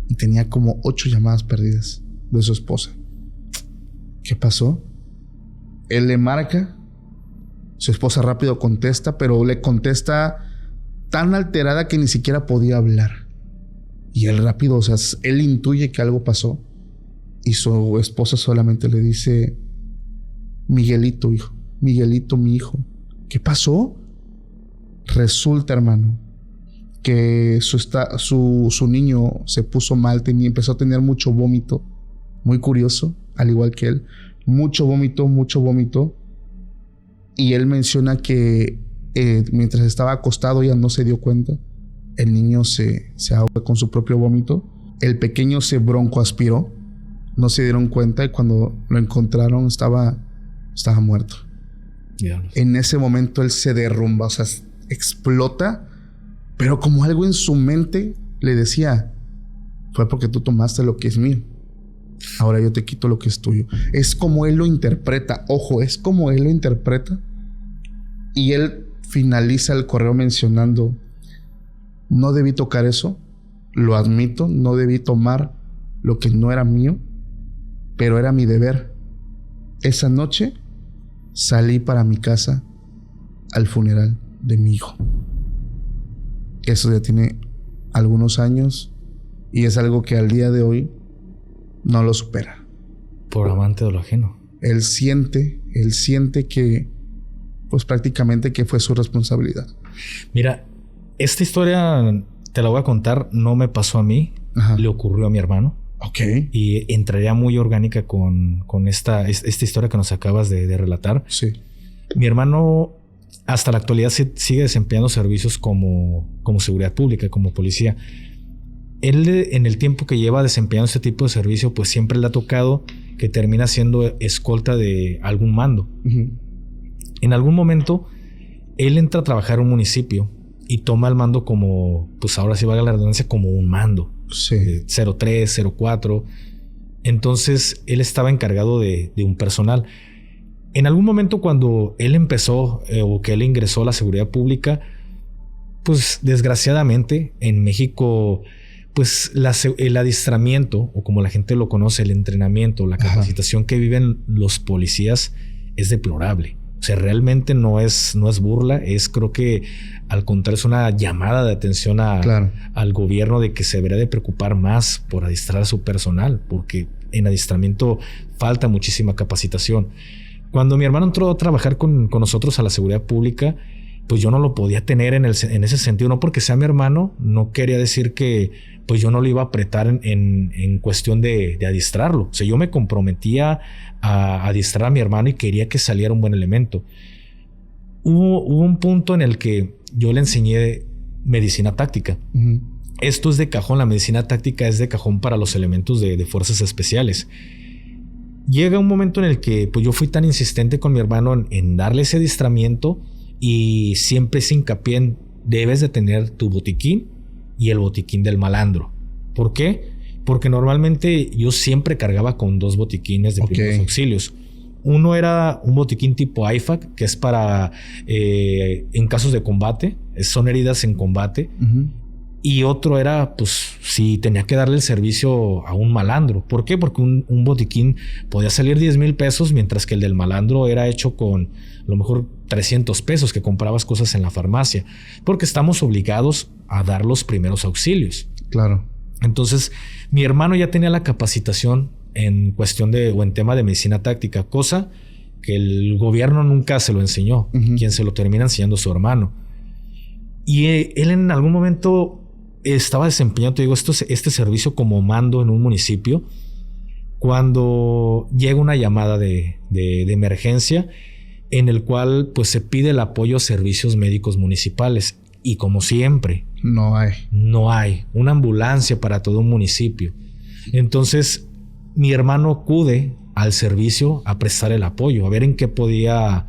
y tenía como 8 llamadas perdidas de su esposa. ¿Qué pasó? Él le marca, su esposa rápido contesta, pero le contesta tan alterada que ni siquiera podía hablar. Y él rápido, o sea, él intuye que algo pasó y su esposa solamente le dice: Miguelito, hijo, Miguelito, mi hijo. ¿Qué pasó? Resulta, hermano, que su niño se puso mal, empezó a tener mucho vómito, muy curioso, al igual que él, mucho vómito, y él menciona que mientras estaba acostado ella no se dio cuenta, el niño se ahoga con su propio vómito, el pequeño se broncoaspiró, no se dieron cuenta y cuando lo encontraron estaba muerto. Diablos. En ese momento él se derrumba, o sea, explota, pero como algo en su mente le decía: fue porque tú tomaste lo que es mío, ahora yo te quito lo que es tuyo. Es como él lo interpreta, ojo, es como él lo interpreta. Y él finaliza el correo mencionando: no debí tocar eso, lo admito, no debí tomar lo que no era mío, pero era mi deber. Esa noche salí para mi casa al funeral de mi hijo. Eso ya tiene algunos años y es algo que al día de hoy no lo supera. Por amante de lo ajeno. Él siente que, pues prácticamente que fue su responsabilidad. Mira, esta historia te la voy a contar, no me pasó a mí, ajá, le ocurrió a mi hermano. Ok. Y entraría muy orgánica con esta historia que nos acabas de relatar. Sí. Mi hermano hasta la actualidad sigue desempeñando servicios como seguridad pública, como policía. Él, en el tiempo que lleva desempeñando este tipo de servicio, pues siempre le ha tocado que termina siendo escolta de algún mando. Uh-huh. En algún momento, él entra a trabajar en un municipio y toma el mando como, pues ahora sí valga la redundancia, como un mando. Sí. 03, 04. Entonces, él estaba encargado de un personal. En algún momento cuando él empezó o que él ingresó a la seguridad pública, pues desgraciadamente en México, pues el adiestramiento, o como la gente lo conoce, el entrenamiento, la capacitación, ajá, que viven los policías es deplorable. O sea, realmente no es burla, creo que al contrario es una llamada de atención claro, al gobierno de que se debería de preocupar más por adiestrar a su personal, porque en adiestramiento falta muchísima capacitación. Cuando mi hermano entró a trabajar con nosotros a la seguridad pública, pues yo no lo podía tener en ese sentido. No porque sea mi hermano, no quería decir que pues yo no lo iba a apretar en cuestión de adiestrarlo. O sea, yo me comprometía a adiestrar a mi hermano y quería que saliera un buen elemento. Hubo un punto en el que yo le enseñé medicina táctica. Uh-huh. Esto es de cajón, la medicina táctica es de cajón para los elementos de fuerzas especiales. Llega un momento en el que pues yo fui tan insistente con mi hermano en darle ese adiestramiento y siempre se hincapié en: debes de tener tu botiquín y el botiquín del malandro. ¿Por qué? Porque normalmente yo siempre cargaba con 2 botiquines de primeros auxilios. Uno era un botiquín tipo IFAC, que es para en casos de combate, son heridas en combate. Uh-huh. Y otro era, pues, si tenía que darle el servicio a un malandro. ¿Por qué? Porque un botiquín podía salir 10,000 pesos, mientras que el del malandro era hecho con a lo mejor 300 pesos que comprabas cosas en la farmacia. Porque estamos obligados a dar los primeros auxilios. Claro. Entonces, mi hermano ya tenía la capacitación en cuestión o en tema de medicina táctica, cosa que el gobierno nunca se lo enseñó. Quien se lo termina enseñando es su hermano. Y él en algún momento estaba desempeñando, te digo, este servicio como mando en un municipio, cuando llega una llamada de emergencia en el cual pues se pide el apoyo a servicios médicos municipales. Y como siempre, no hay una ambulancia para todo un municipio. Entonces, mi hermano acude al servicio a prestar el apoyo, a ver en qué podía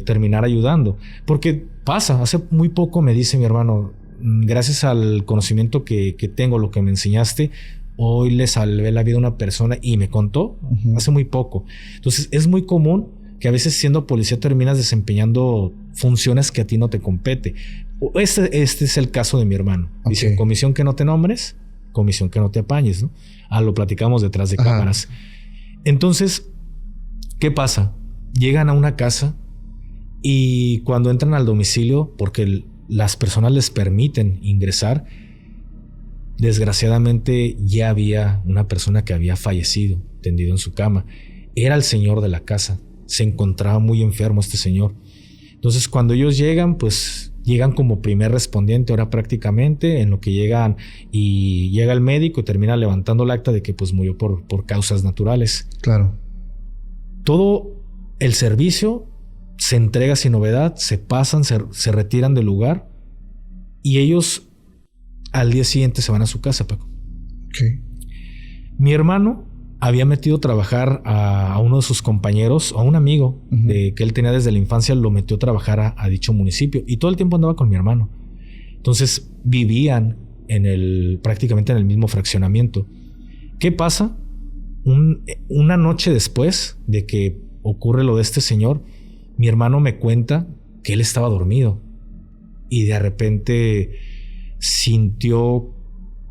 terminar ayudando. Porque pasa, hace muy poco me dice mi hermano, gracias al conocimiento que tengo, lo que me enseñaste, hoy le salvé la vida a una persona, y me contó hace muy poco. Entonces, es muy común que a veces siendo policía terminas desempeñando funciones que a ti no te compete. Este es el caso de mi hermano. Dice, comisión que no te nombres, comisión que no te apañes, ¿no? Lo platicamos detrás de cámaras. Entonces, ¿qué pasa? Llegan a una casa y cuando entran al domicilio, porque las personas les permiten ingresar, desgraciadamente ya había una persona que había fallecido, tendido en su cama. Era el señor de la casa. Se encontraba muy enfermo este señor. Entonces, cuando ellos llegan, pues llegan como primer respondiente ahora prácticamente, en lo que llegan y llega el médico y termina levantando el acta de que pues murió por causas naturales. Claro. Todo el servicio se entrega sin novedad, se pasan, se retiran del lugar y ellos al día siguiente se van a su casa, Paco. Mi hermano había metido a trabajar a uno de sus compañeros, a un amigo que él tenía desde la infancia, lo metió a trabajar a dicho municipio y todo el tiempo andaba con mi hermano. Entonces vivían prácticamente en el mismo fraccionamiento. ¿Qué pasa? Una noche después de que ocurre lo de este señor, mi hermano me cuenta que él estaba dormido y de repente sintió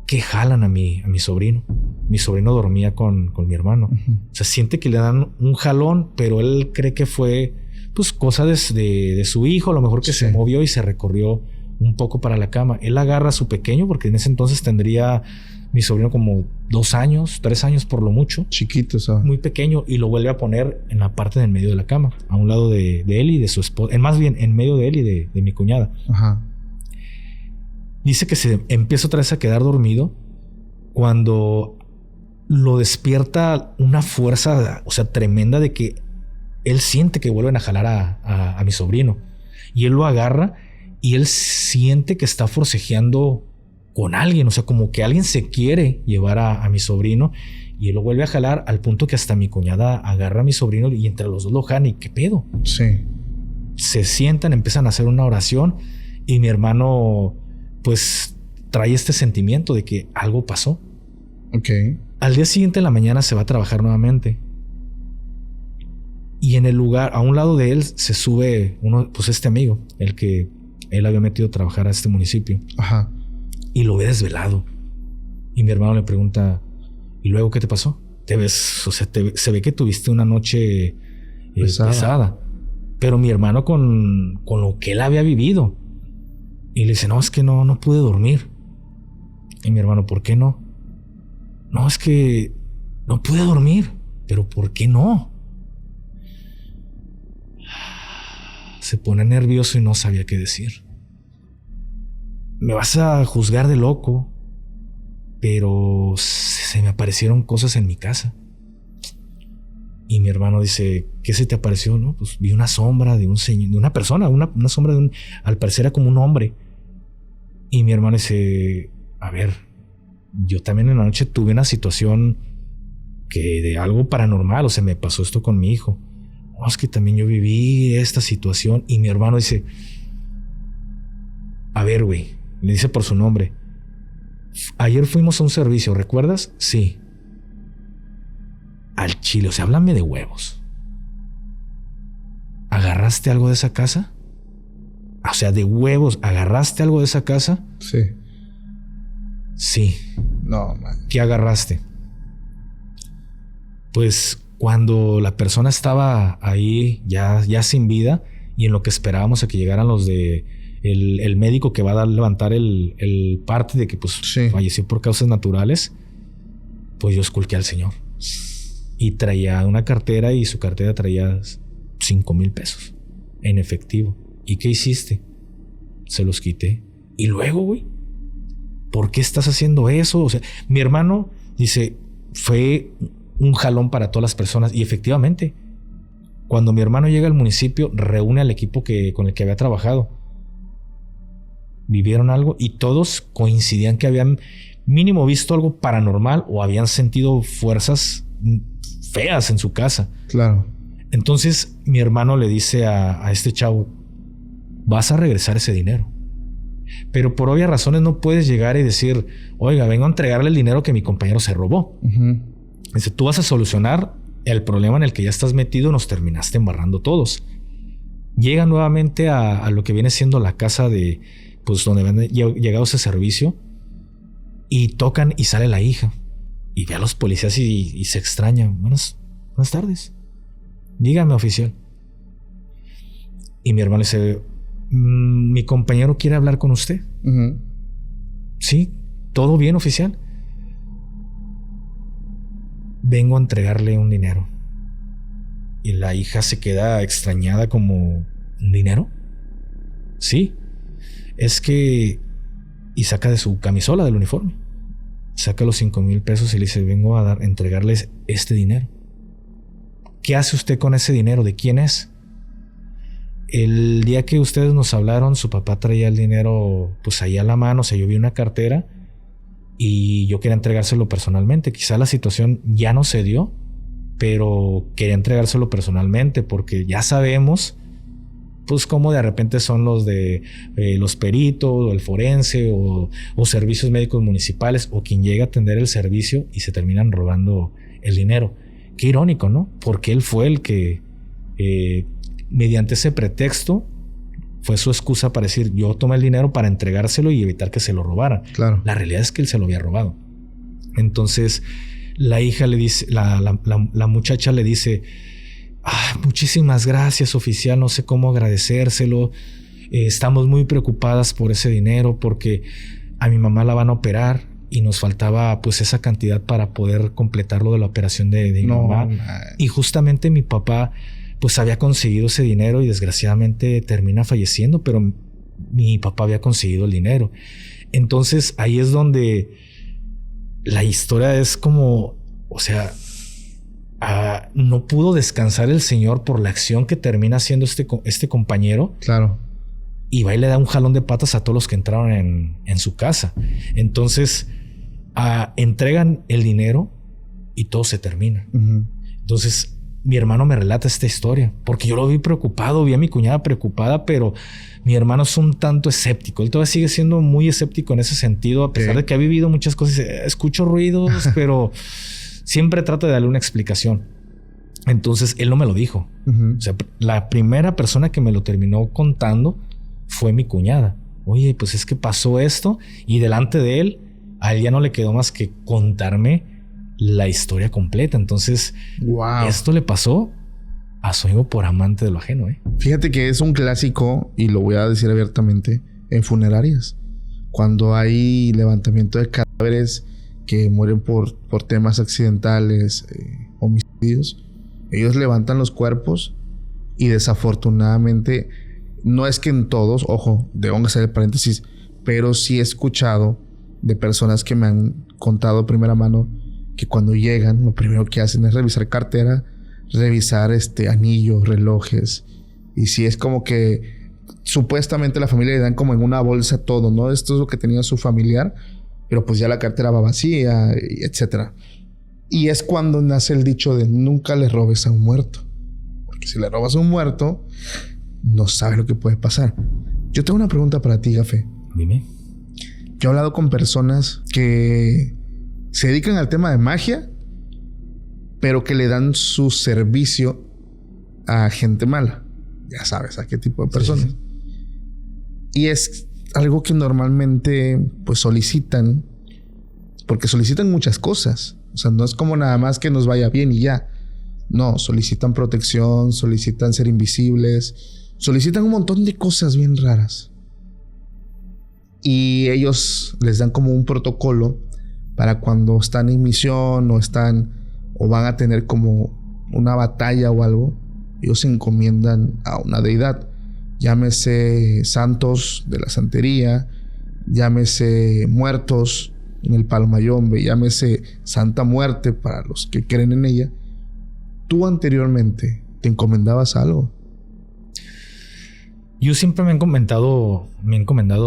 que jalan a mi sobrino. Mi sobrino dormía con mi hermano. O sea, siente que le dan un jalón, pero él cree que fue pues cosa de su hijo, a lo mejor que se movió y se recorrió un poco para la cama. Él agarra a su pequeño, porque en ese entonces tendría mi sobrino como 2 años, 3 años por lo mucho. Chiquito, ¿sabes? Muy pequeño, y lo vuelve a poner en la parte del medio de la cama, a un lado de él y de su esposa. Más bien, en medio de él y de mi cuñada. Dice que se empieza otra vez a quedar dormido cuando lo despierta una fuerza, o sea, tremenda, de que él siente que vuelven a jalar a mi sobrino. Y él lo agarra y él siente que está forcejeando con alguien. O sea, como que alguien se quiere llevar a mi sobrino. Y él lo vuelve a jalar al punto que hasta mi cuñada agarra a mi sobrino y entre los dos lo jalan. ¿Y qué pedo? Se sientan, empiezan a hacer una oración y mi hermano pues trae este sentimiento de que algo pasó. Al día siguiente en la mañana se va a trabajar nuevamente. Y en el lugar, a un lado de él, se sube este amigo, el que él había metido a trabajar a este municipio. Y lo ve desvelado. Y mi hermano le pregunta, ¿y luego qué te pasó? Te ves, o sea, se ve que tuviste una noche pesada. Pero mi hermano con lo que él había vivido. Y le dice, no, es que no pude dormir. Y mi hermano, ¿por qué no? No, es que no pude dormir. ¿Pero por qué no? Se pone nervioso y no sabía qué decir. Me vas a juzgar de loco, pero se me aparecieron cosas en mi casa. Y mi hermano dice, ¿qué se te apareció? No, pues vi una sombra de un señor, de una persona, una sombra al parecer era como un hombre. Y mi hermano dice, a ver, yo también en la noche tuve una situación que de algo paranormal, o sea, me pasó esto con mi hijo. No, es que también yo viví esta situación. Y mi hermano dice, a ver, güey, le dice por su nombre, ayer fuimos a un servicio, ¿recuerdas? Sí. Al chile, o sea, háblame de huevos. ¿Agarraste algo de esa casa? O sea, de huevos, ¿agarraste algo de esa casa? Sí. Sí. No, man. ¿Qué agarraste? Pues cuando la persona estaba ahí ya sin vida y en lo que esperábamos a que llegaran los de el médico que va a levantar el parte de que pues falleció por causas naturales, pues yo esculqué al señor. Y traía una cartera y su cartera traía 5,000 pesos en efectivo. ¿Y qué hiciste? Se los quité. Y luego, güey, ¿por qué estás haciendo eso? O sea, mi hermano dice, fue un jalón para todas las personas. Y efectivamente, cuando mi hermano llega al municipio, reúne al equipo con el que había trabajado. Vivieron algo y todos coincidían que habían mínimo visto algo paranormal o habían sentido fuerzas feas en su casa. Claro. Entonces mi hermano le dice a este chavo, vas a regresar ese dinero. Pero por obvias razones no puedes llegar y decir, oiga, vengo a entregarle el dinero que mi compañero se robó. Dice, tú vas a solucionar el problema en el que ya estás metido, nos terminaste embarrando todos. Llega nuevamente a lo que viene siendo la casa de, pues donde habían llegado ese servicio y tocan y sale la hija y ve a los policías y se extraña. Buenas tardes. Dígame, oficial. Y mi hermano le dice, mi compañero quiere hablar con usted. Sí, todo bien, oficial. Vengo a entregarle un dinero. Y la hija se queda extrañada como, ¿un dinero? Sí, es que... Y saca de su camisola, del uniforme, saca los 5,000 pesos y le dice, vengo a entregarles este dinero. ¿Qué hace usted con ese dinero? ¿De quién es? El día que ustedes nos hablaron, su papá traía el dinero pues ahí a la mano. O sea, yo vi una cartera y yo quería entregárselo personalmente. Quizá la situación ya no se dio, pero quería entregárselo personalmente porque ya sabemos pues cómo de repente son los de los peritos o el forense o servicios médicos municipales o quien llega a atender el servicio y se terminan robando el dinero. Qué irónico, ¿no? Porque él fue el que mediante ese pretexto fue su excusa para decir, yo tomé el dinero para entregárselo y evitar que se lo robaran. Claro. La realidad es que él se lo había robado. Entonces la hija le dice, la muchacha le dice, muchísimas gracias, oficial, no sé cómo agradecérselo. Estamos muy preocupadas por ese dinero porque a mi mamá la van a operar y nos faltaba pues esa cantidad para poder completar lo de la operación de mi mamá. Y justamente mi papá pues había conseguido ese dinero y desgraciadamente termina falleciendo, pero mi papá había conseguido el dinero. Entonces ahí es donde la historia es como, o sea, no pudo descansar el señor por la acción que termina haciendo este compañero. Claro. Y va y le da un jalón de patas a todos los que entraron en su casa. Entonces entregan el dinero y todo se termina. Entonces mi hermano me relata esta historia porque yo lo vi preocupado, vi a mi cuñada preocupada, pero mi hermano es un tanto escéptico. Él todavía sigue siendo muy escéptico en ese sentido, a pesar de que ha vivido muchas cosas. Escucho ruidos, pero siempre trata de darle una explicación. Entonces él no me lo dijo. O sea, la primera persona que me lo terminó contando fue mi cuñada. Oye, pues es que pasó esto, y delante de él, a él ya no le quedó más que contarme la historia completa. Entonces, esto le pasó a su amigo por amante de lo ajeno. Fíjate que es un clásico, y lo voy a decir abiertamente, en funerarias. Cuando hay levantamiento de cadáveres que mueren por temas accidentales, homicidios, ellos levantan los cuerpos y desafortunadamente, no es que en todos, ojo, debo hacer el paréntesis, pero sí he escuchado de personas que me han contado de primera mano que cuando llegan, lo primero que hacen es revisar cartera, revisar anillos, relojes, y si es como que supuestamente la familia le dan como en una bolsa todo, ¿no? Esto es lo que tenía su familiar, pero pues ya la cartera va vacía, etcétera. Y es cuando nace el dicho de nunca le robes a un muerto, porque si le robas a un muerto, no sabes lo que puede pasar. Yo tengo una pregunta para ti, Gafe. Dime. Yo he hablado con personas que se dedican al tema de magia, pero que le dan su servicio a gente mala. Ya sabes a qué tipo de personas. Sí. Y es algo que normalmente pues solicitan Porque solicitan muchas cosas. O sea, no es como nada más que nos vaya bien y ya. No, solicitan protección, solicitan ser invisibles, solicitan un montón de cosas bien raras. Y ellos les dan como un protocolo para cuando están en misión o van a tener como una batalla o algo. Ellos se encomiendan a una deidad. Llámese santos de la santería, llámese muertos en el Palomayombe, llámese Santa Muerte para los que creen en ella. ¿Tú anteriormente te encomendabas a algo? Yo siempre me he encomendado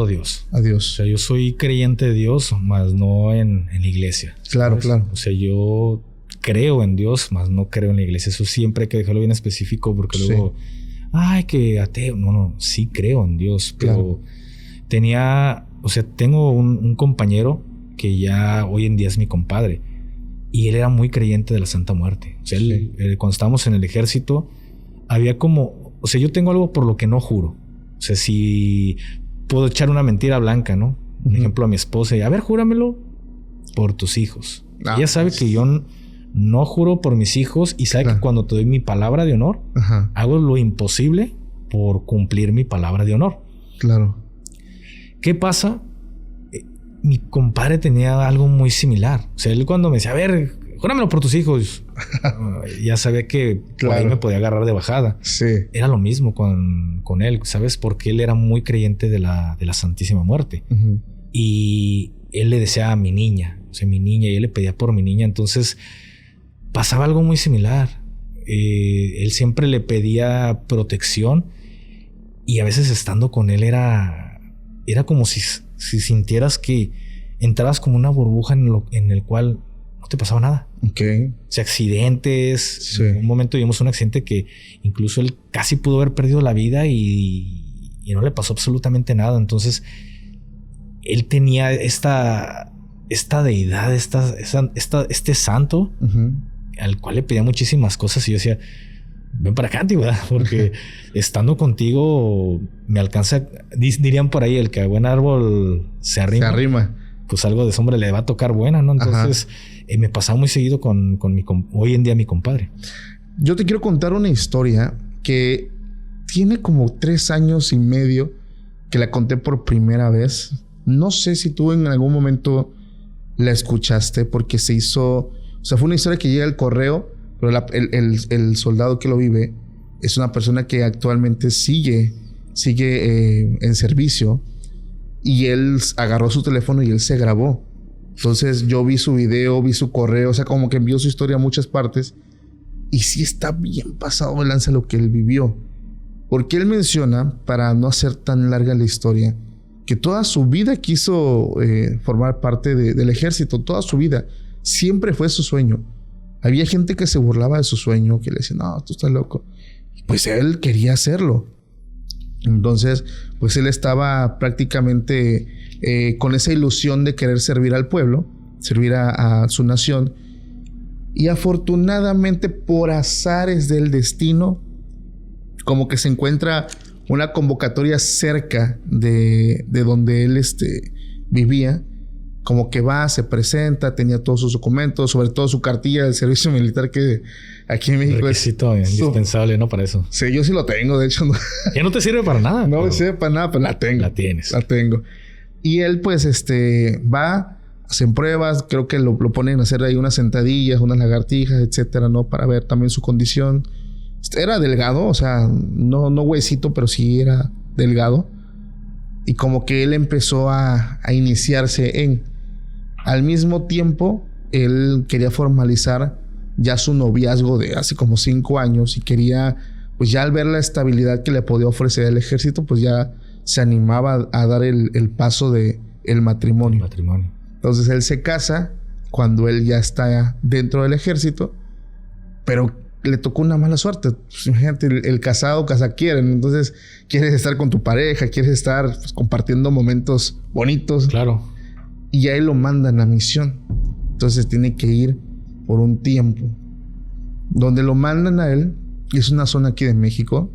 a Dios. A Dios. O sea, yo soy creyente de Dios, más no en la iglesia. Claro, ¿sabes? claro. O sea, yo creo en Dios, más no creo en la iglesia. Eso siempre hay que dejarlo bien específico porque luego, ay, que ateo. No, sí creo en Dios, pero tengo un compañero que ya hoy en día es mi compadre y él era muy creyente de la Santa Muerte. O sea, cuando estábamos en el ejército, había como, o sea, yo tengo algo por lo que no juro. O sea, si puedo echar una mentira blanca, ¿no? Por ejemplo, a mi esposa, y a ver, júramelo por tus hijos. Ella sabe que yo no juro por mis hijos y sabe que cuando te doy mi palabra de honor, hago lo imposible por cumplir mi palabra de honor. Claro. ¿Qué pasa? Mi compadre tenía algo muy similar. O sea, él cuando me decía, a ver, júramelo por tus hijos, ya sabía que por ahí me podía agarrar de bajada. Sí. Era lo mismo con él, ¿sabes? Porque él era muy creyente de la Santísima Muerte. Y él le decía a mi niña, y él le pedía por mi niña. Entonces pasaba algo muy similar. Él siempre le pedía protección y a veces estando con él era como si sintieras que entrabas como una burbuja en el cual no te pasaba nada. Okay. O sea, accidentes. Sí. En un momento vimos un accidente que incluso él casi pudo haber perdido la vida y no le pasó absolutamente nada. Entonces, él tenía esta deidad, este santo al cual le pedía muchísimas cosas y yo decía, ven para acá, tío, ¿verdad? Porque estando contigo me alcanza, dirían por ahí, el que a buen árbol se arrima. Pues algo de sombra le va a tocar buena, ¿no? Entonces me pasaba muy seguido con hoy en día mi compadre. Yo te quiero contar una historia que tiene como 3 años y medio que la conté por primera vez. No sé si tú en algún momento la escuchaste porque se hizo... O sea, fue una historia que llega al correo, pero el soldado que lo vive es una persona que actualmente sigue en servicio. Y él agarró su teléfono y él se grabó. Entonces yo vi su video, vi su correo, o sea, como que envió su historia a muchas partes. Y sí está bien pasado de lanza lo que él vivió. Porque él menciona, para no hacer tan larga la historia, que toda su vida quiso formar parte del ejército. Toda su vida. Siempre fue su sueño. Había gente que se burlaba de su sueño, que le decía, no, tú estás loco. Y pues él quería hacerlo. Entonces, pues él estaba prácticamente con esa ilusión de querer servir al pueblo, servir a su nación. Y afortunadamente, por azares del destino, como que se encuentra una convocatoria cerca de donde él vivía. Como que va, se presenta, tenía todos sus documentos, sobre todo su cartilla del servicio militar, que aquí en México requisito indispensable, ¿no? Para eso. Sí, yo sí lo tengo, de hecho. No. Ya no te sirve para nada. No me sirve para nada, pero la tengo. La tienes. La tengo. Y él, pues, va, hacen pruebas, creo que lo ponen a hacer ahí unas sentadillas, unas lagartijas, etcétera, ¿no? Para ver también su condición. Era delgado, o sea, no huesito, pero sí era delgado. Y como que él empezó a iniciarse en... Al mismo tiempo, él quería formalizar ya su noviazgo de hace como 5 años y quería, pues ya al ver la estabilidad que le podía ofrecer el ejército, pues ya se animaba a dar el paso de el matrimonio. Entonces él se casa cuando él ya está dentro del ejército, pero le tocó una mala suerte. Pues imagínate, el casado quieren, entonces quieres estar con tu pareja, quieres estar pues, compartiendo momentos bonitos. Claro. Y a él lo mandan a misión. Entonces tiene que ir por un tiempo. Donde lo mandan a él, y es una zona aquí de México,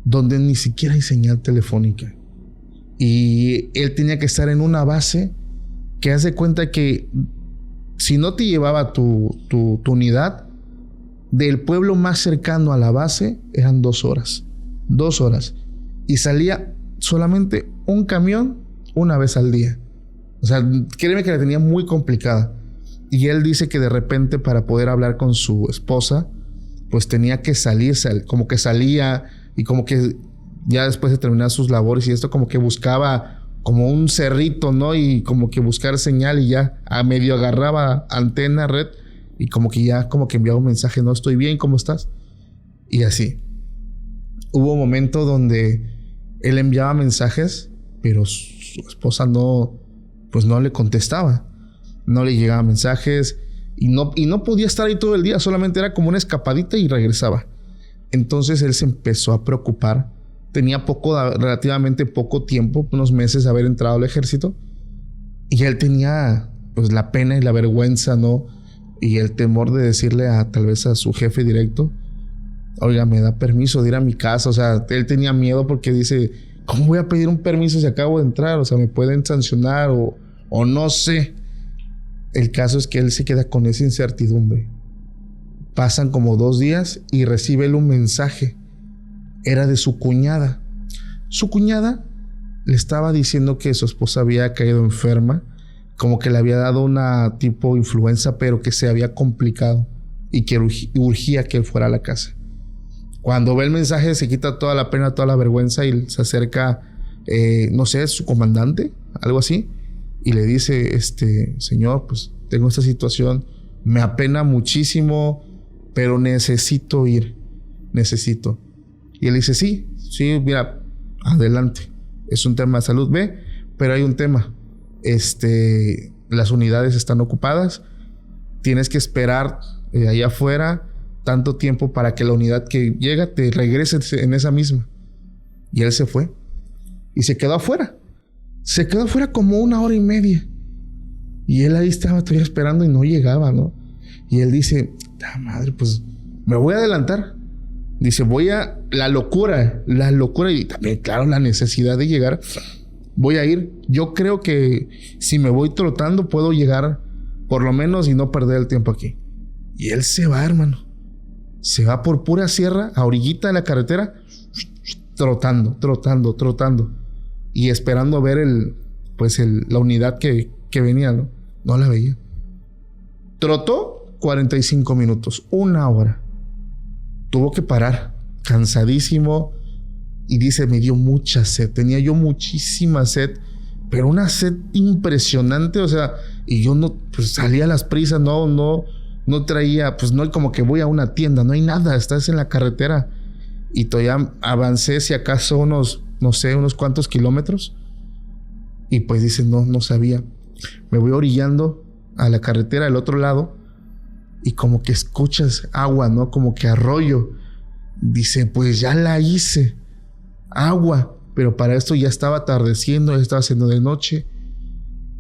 donde ni siquiera hay señal telefónica. Y él tenía que estar en una base que haz de cuenta que si no te llevaba tu unidad, del pueblo más cercano a la base eran 2 horas. 2 horas. Y salía solamente un camión una vez al día. O sea, créeme que la tenía muy complicada. Y él dice que de repente, para poder hablar con su esposa, pues tenía que salirse, como que salía y como que ya después de terminar sus labores y esto, como que buscaba como un cerrito, ¿no? Y como que buscar señal y ya a medio agarraba antena, red, y como que ya como que enviaba un mensaje, no estoy bien, ¿cómo estás? Y así. Hubo un momento donde él enviaba mensajes, pero su esposa no le contestaba. No le llegaban mensajes y no podía estar ahí todo el día, solamente era como una escapadita y regresaba. Entonces él se empezó a preocupar. Tenía relativamente poco tiempo, unos meses de haber entrado al ejército, y él tenía pues la pena y la vergüenza, ¿no? Y el temor de decirle tal vez a su jefe directo: oiga, me da permiso de ir a mi casa. O sea, él tenía miedo porque dice: ¿cómo voy a pedir un permiso si acabo de entrar? O sea, me pueden sancionar o no sé. El caso es que él se queda con esa incertidumbre. Pasan como 2 días y recibe él un mensaje. Era de su cuñada. Su cuñada le estaba diciendo que su esposa había caído enferma, como que le había dado una tipo influenza, pero que se había complicado y que urgía que él fuera a la casa. Cuando ve el mensaje se quita toda la pena, toda la vergüenza y se acerca, no sé, su comandante, algo así, y le dice: señor, pues tengo esta situación, me apena muchísimo, pero necesito ir, necesito. Y él dice: sí, mira, adelante, es un tema de salud, ve, pero hay un tema, las unidades están ocupadas, tienes que esperar allá afuera tanto tiempo para que la unidad que llega te regrese en esa misma. Y él se fue y se quedó afuera como 1 hora y media, y él ahí estaba todavía esperando y no llegaba, ¿no? Y él dice: madre, pues me voy a adelantar. Dice: la locura y también, claro, la necesidad de llegar. Voy a ir. Yo creo que si me voy trotando puedo llegar por lo menos y no perder el tiempo aquí. Y él se va, hermano. Se va por pura sierra, a orillita de la carretera, trotando. Y esperando ver la unidad que venía, ¿no? No la veía. Trotó 45 minutos, 1 hora. Tuvo que parar, cansadísimo, y dice: me dio mucha sed, tenía yo muchísima sed, pero una sed impresionante, o sea, y yo no, pues salía a las prisas, no traía, pues no hay como que voy a una tienda, no hay nada, estás en la carretera, y todavía avancé si acaso unos cuantos kilómetros, y pues dice: no sabía, me voy orillando a la carretera del otro lado, y como que escuchas agua, ¿no? Como que arroyo. Dice: pues ya la hice, agua. Pero para esto ya estaba atardeciendo, ya estaba haciendo de noche,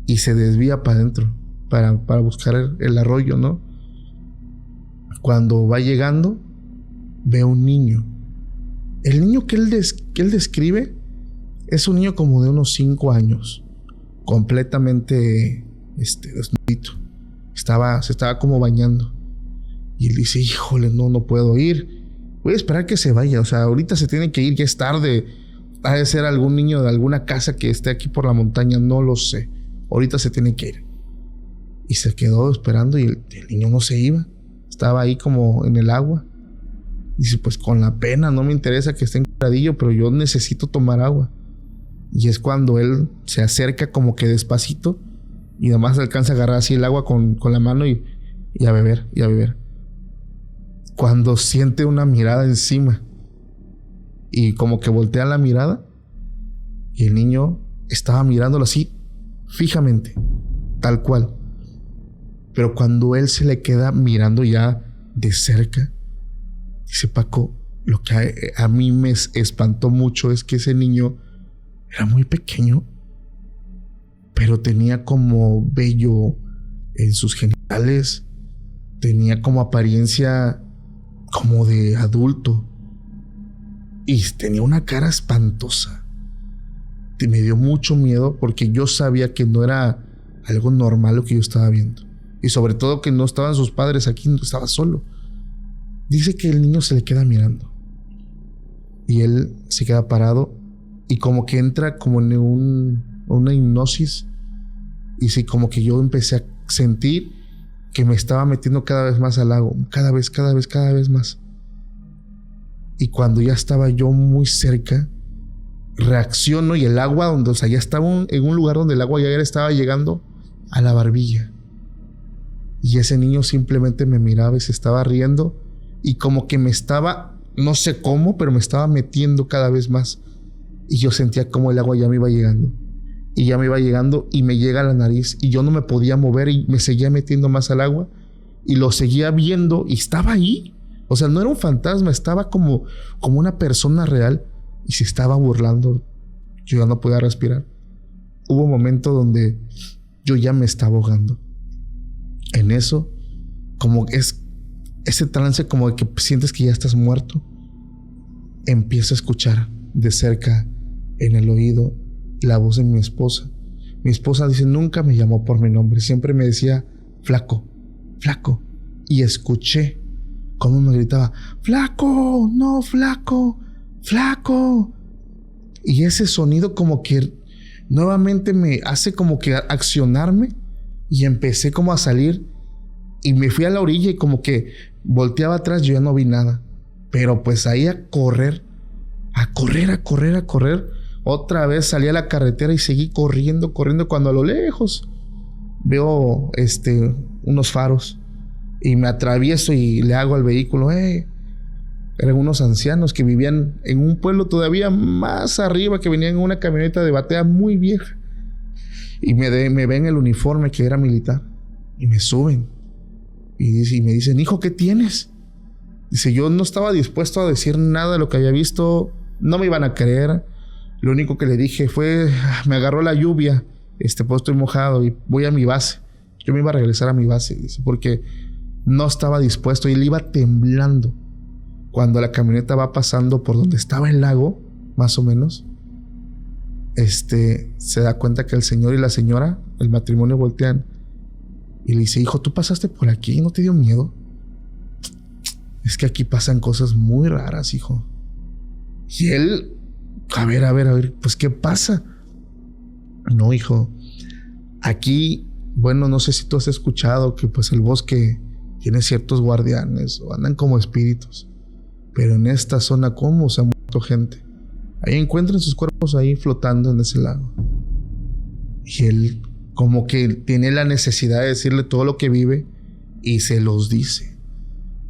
y se desvía para adentro para buscar el arroyo, ¿no? Cuando va llegando, ve un niño. El niño que él describe es un niño como de unos 5 años, completamente desnudito. Se estaba como bañando. Y él dice: híjole, no puedo ir. Voy a esperar que se vaya. O sea, ahorita se tiene que ir, ya es tarde. Ha de ser algún niño de alguna casa que esté aquí por la montaña, no lo sé. Ahorita se tiene que ir. Y se quedó esperando y el niño no se iba. Estaba ahí como en el agua. Dice: pues con la pena, no me interesa que esté encuadradillo, pero yo necesito tomar agua. Y es cuando él se acerca como que despacito y nada más alcanza a agarrar así el agua con la mano y a beber. Cuando siente una mirada encima y como que voltea la mirada, y el niño estaba mirándolo así fijamente, tal cual. Pero cuando él se le queda mirando ya de cerca, dice: Paco, lo que a mí me espantó mucho es que ese niño era muy pequeño, pero tenía como vello en sus genitales, tenía como apariencia como de adulto y tenía una cara espantosa. Me dio mucho miedo porque yo sabía que no era algo normal lo que yo estaba viendo. Y sobre todo que no estaban sus padres aquí, estaba solo. Dice que el niño se le queda mirando. Y él se queda parado y como que entra como en una hipnosis. Y sí, como que yo empecé a sentir que me estaba metiendo cada vez más al lago. Cada vez más. Y cuando ya estaba yo muy cerca, reacciono y el agua donde, o sea, ya estaba en un lugar donde el agua ya estaba llegando a la barbilla. Y ese niño simplemente me miraba y se estaba riendo y como que me estaba, no sé cómo, pero me estaba metiendo cada vez más. Y yo sentía como el agua ya me iba llegando. Y ya me iba llegando y me llega a la nariz y yo no me podía mover y me seguía metiendo más al agua y lo seguía viendo y estaba ahí. O sea, no era un fantasma, estaba como una persona real y se estaba burlando. Yo ya no podía respirar. Hubo un momento donde yo ya me estaba ahogando. En eso, como es ese trance como de que sientes que ya estás muerto, empiezo a escuchar de cerca en el oído la voz de mi esposa. Mi esposa dice, nunca me llamó por mi nombre, siempre me decía flaco, flaco. Y escuché cómo me gritaba, flaco, no, flaco, flaco. Y ese sonido como que nuevamente me hace como que accionarme y empecé como a salir y me fui a la orilla y como que volteaba atrás, yo ya no vi nada. Pero pues ahí a correr. Otra vez salí a la carretera y seguí corriendo cuando a lo lejos veo unos faros y me atravieso y le hago al vehículo, eran unos ancianos que vivían en un pueblo todavía más arriba, que venían en una camioneta de batea muy vieja y me ven el uniforme que era militar y me suben y me dicen, hijo, ¿qué tienes? Dice, yo no estaba dispuesto a decir nada de lo que había visto, no me iban a creer. Lo único que le dije fue, me agarró la lluvia, pues estoy mojado y voy a mi base. Yo me iba a regresar a mi base, dice, porque no estaba dispuesto y él iba temblando. Cuando la camioneta va pasando por donde estaba el lago, más o menos, se da cuenta que el señor y la señora, el matrimonio, voltean y le dice, hijo, ¿tú pasaste por aquí? ¿No te dio miedo? Es que aquí pasan cosas muy raras, hijo. Y él, a ver, pues ¿qué pasa? No, hijo, aquí, bueno, no sé si tú has escuchado que pues el bosque tiene ciertos guardianes o andan como espíritus, pero en esta zona, ¿cómo se ha muerto gente? Ahí encuentran sus cuerpos ahí flotando en ese lago. Y él como que tiene la necesidad de decirle todo lo que vive y se los dice.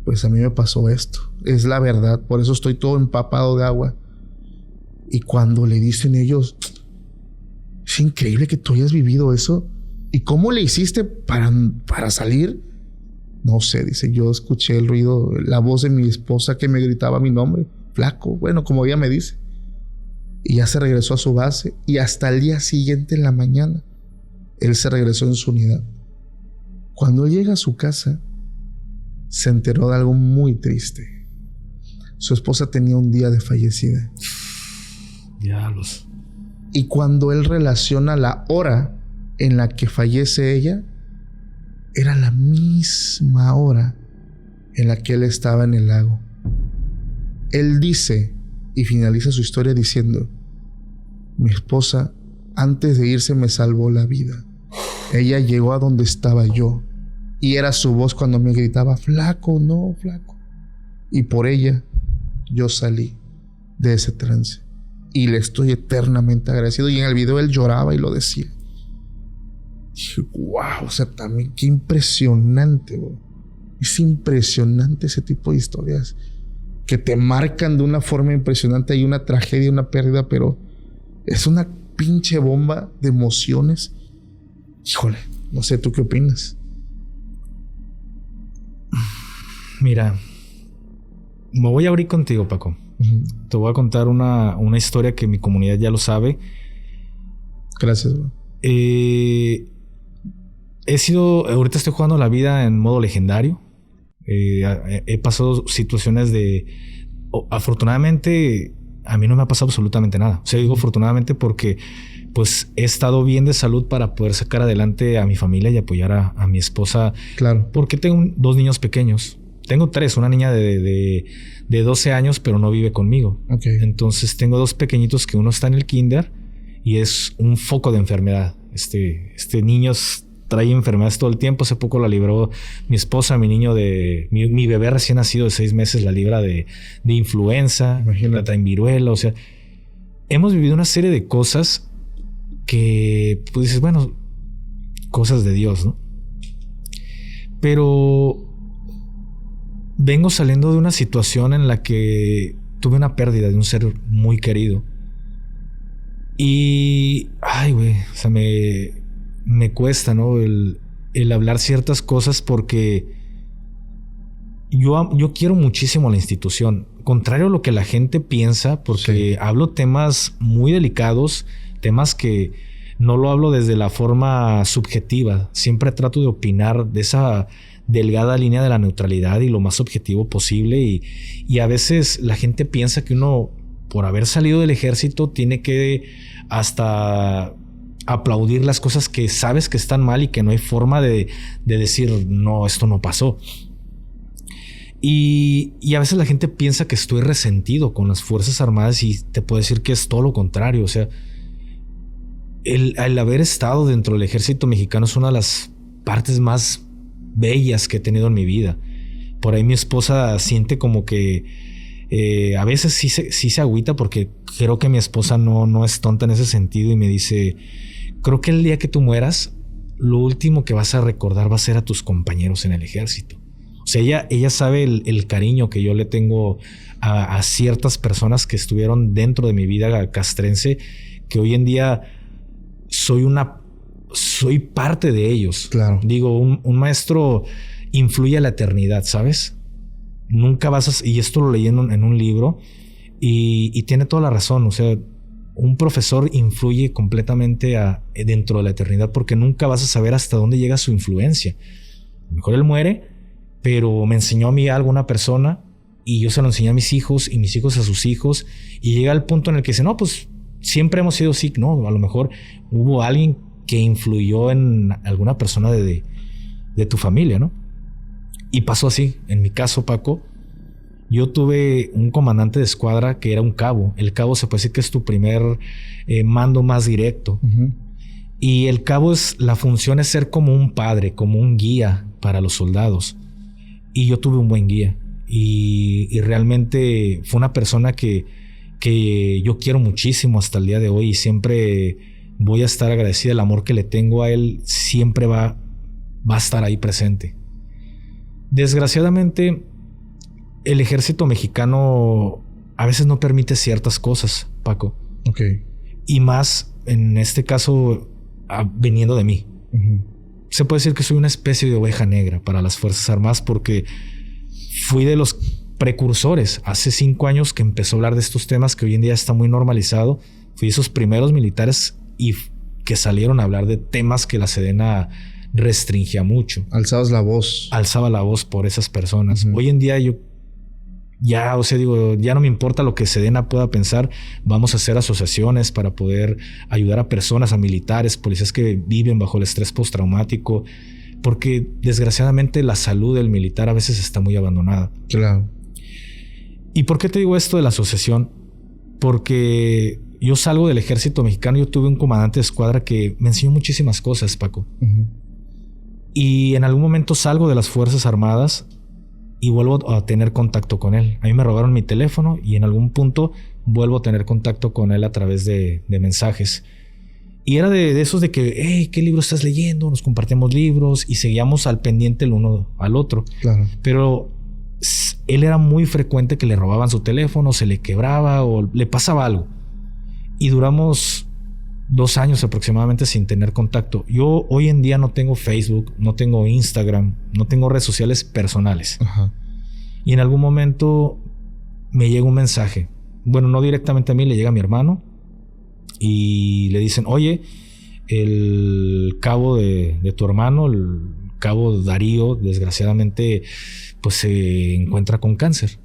Pues a mí me pasó esto, es la verdad, por eso estoy todo empapado de agua. Y cuando le dicen ellos, es increíble que tú hayas vivido eso. ¿Y cómo le hiciste para salir? No sé, dice, yo escuché el ruido, la voz de mi esposa que me gritaba mi nombre, flaco, bueno, como ella me dice. Y ya se regresó a su base y hasta el día siguiente en la mañana, él se regresó en su unidad. Cuando él llega a su casa, se enteró de algo muy triste. Su esposa tenía un día de fallecida. Diablos. Y cuando él relaciona la hora en la que fallece ella, era la misma hora en la que él estaba en el lago. Él dice, y finaliza su historia diciendo, mi esposa antes de irse me salvó la vida. Ella llegó a donde estaba yo y era su voz cuando me gritaba, flaco, no, flaco. Y por ella yo salí de ese trance. Y le estoy eternamente agradecido. Y en el video él lloraba y lo decía. Dije, wow, o sea, también qué impresionante, bro. Es impresionante ese tipo de historias que te marcan de una forma impresionante. Hay una tragedia, una pérdida, pero es una pinche bomba de emociones. Híjole, no sé, ¿tú qué opinas? Mira, me voy a abrir contigo, Paco. Te voy a contar una historia que mi comunidad ya lo sabe. Gracias, bro. Ahorita estoy jugando la vida en modo legendario. He pasado situaciones afortunadamente, a mí no me ha pasado absolutamente nada. O sea, digo afortunadamente porque pues he estado bien de salud para poder sacar adelante a mi familia y apoyar a mi esposa. Claro. Porque tengo 2 niños pequeños. Tengo 3, una niña de 12 años, pero no vive conmigo. Okay. Entonces tengo 2 pequeñitos que uno está en el kinder y es un foco de enfermedad. Este niño trae enfermedades todo el tiempo. Hace poco la libró mi esposa, mi bebé recién nacido de 6 meses la libra de influenza. Imagínate. La traen viruela. O sea, hemos vivido una serie de cosas que pues dices, bueno, cosas de Dios, ¿no? Pero vengo saliendo de una situación en la que tuve una pérdida de un ser muy querido. Y, ay, güey, o sea, me cuesta, ¿no? El hablar ciertas cosas porque yo quiero muchísimo a la institución. Contrario a lo que la gente piensa, porque sí, hablo temas muy delicados, temas que no lo hablo desde la forma subjetiva. Siempre trato de opinar de esa delgada línea de la neutralidad y lo más objetivo posible. Y a veces la gente piensa que uno, por haber salido del ejército, tiene que hasta aplaudir las cosas que sabes que están mal y que no hay forma de decir, no, esto no pasó. Y a veces la gente piensa que estoy resentido con las Fuerzas Armadas y te puedo decir que es todo lo contrario. O sea, el haber estado dentro del ejército mexicano es una de las partes más bellas que he tenido en mi vida. Por ahí mi esposa siente como que a veces sí se agüita porque creo que mi esposa no es tonta en ese sentido y me dice, creo que el día que tú mueras, lo último que vas a recordar va a ser a tus compañeros en el ejército. O sea, ella sabe el cariño que yo le tengo a ciertas personas que estuvieron dentro de mi vida castrense, que hoy en día soy parte de ellos. Claro. Digo, un maestro influye a la eternidad, ¿sabes? Nunca vas a... Y esto lo leí en un libro y tiene toda la razón. O sea, un profesor influye completamente dentro de la eternidad porque nunca vas a saber hasta dónde llega su influencia. A lo mejor él muere, pero me enseñó a mí algo una persona y yo se lo enseñé a mis hijos y mis hijos a sus hijos y llega al punto en el que dice, no, pues siempre hemos sido así. No, a lo mejor hubo alguien que influyó en alguna persona de tu familia, ¿no? Y pasó así. En mi caso, Paco, yo tuve un comandante de escuadra que era un cabo. El cabo se puede decir que es tu primer mando más directo. Uh-huh. Y el cabo la función es ser como un padre, como un guía para los soldados. Y yo tuve un buen guía. Y realmente fue una persona que yo quiero muchísimo hasta el día de hoy y siempre voy a estar agradecido. El amor que le tengo a él siempre va a estar ahí presente. Desgraciadamente, el ejército mexicano a veces no permite ciertas cosas, Paco. Ok. Y más en este caso viniendo de mí. Uh-huh. Se puede decir que soy una especie de oveja negra para las Fuerzas Armadas porque fui de los precursores hace 5 años que empezó a hablar de estos temas que hoy en día está muy normalizado. Fui esos primeros militares y que salieron a hablar de temas que la Sedena restringía mucho. Alzabas la voz. Alzaba la voz por esas personas. Uh-huh. Hoy en día ya no me importa lo que Sedena pueda pensar. Vamos a hacer asociaciones para poder ayudar a personas, a militares, policías que viven bajo el estrés postraumático, porque desgraciadamente la salud del militar a veces está muy abandonada. Claro. ¿Y por qué te digo esto de la asociación? Porque yo salgo del ejército mexicano, yo tuve un comandante de escuadra que me enseñó muchísimas cosas, Paco. Uh-huh. Y en algún momento salgo de las Fuerzas Armadas y vuelvo a tener contacto con él. A mí me robaron mi teléfono y en algún punto vuelvo a tener contacto con él a través de mensajes. Y era de esos de que, hey, ¿qué libro estás leyendo? Nos compartíamos libros y seguíamos al pendiente el uno al otro. Claro. Pero él era muy frecuente que le robaban su teléfono, se le quebraba o le pasaba algo. Y duramos 2 años aproximadamente sin tener contacto. Yo hoy en día no tengo Facebook, no tengo Instagram, no tengo redes sociales personales. Ajá. Y en algún momento me llega un mensaje. Bueno, no directamente a mí, le llega a mi hermano y le dicen, oye, el cabo de tu hermano, el cabo Darío, desgraciadamente, pues se encuentra con cáncer.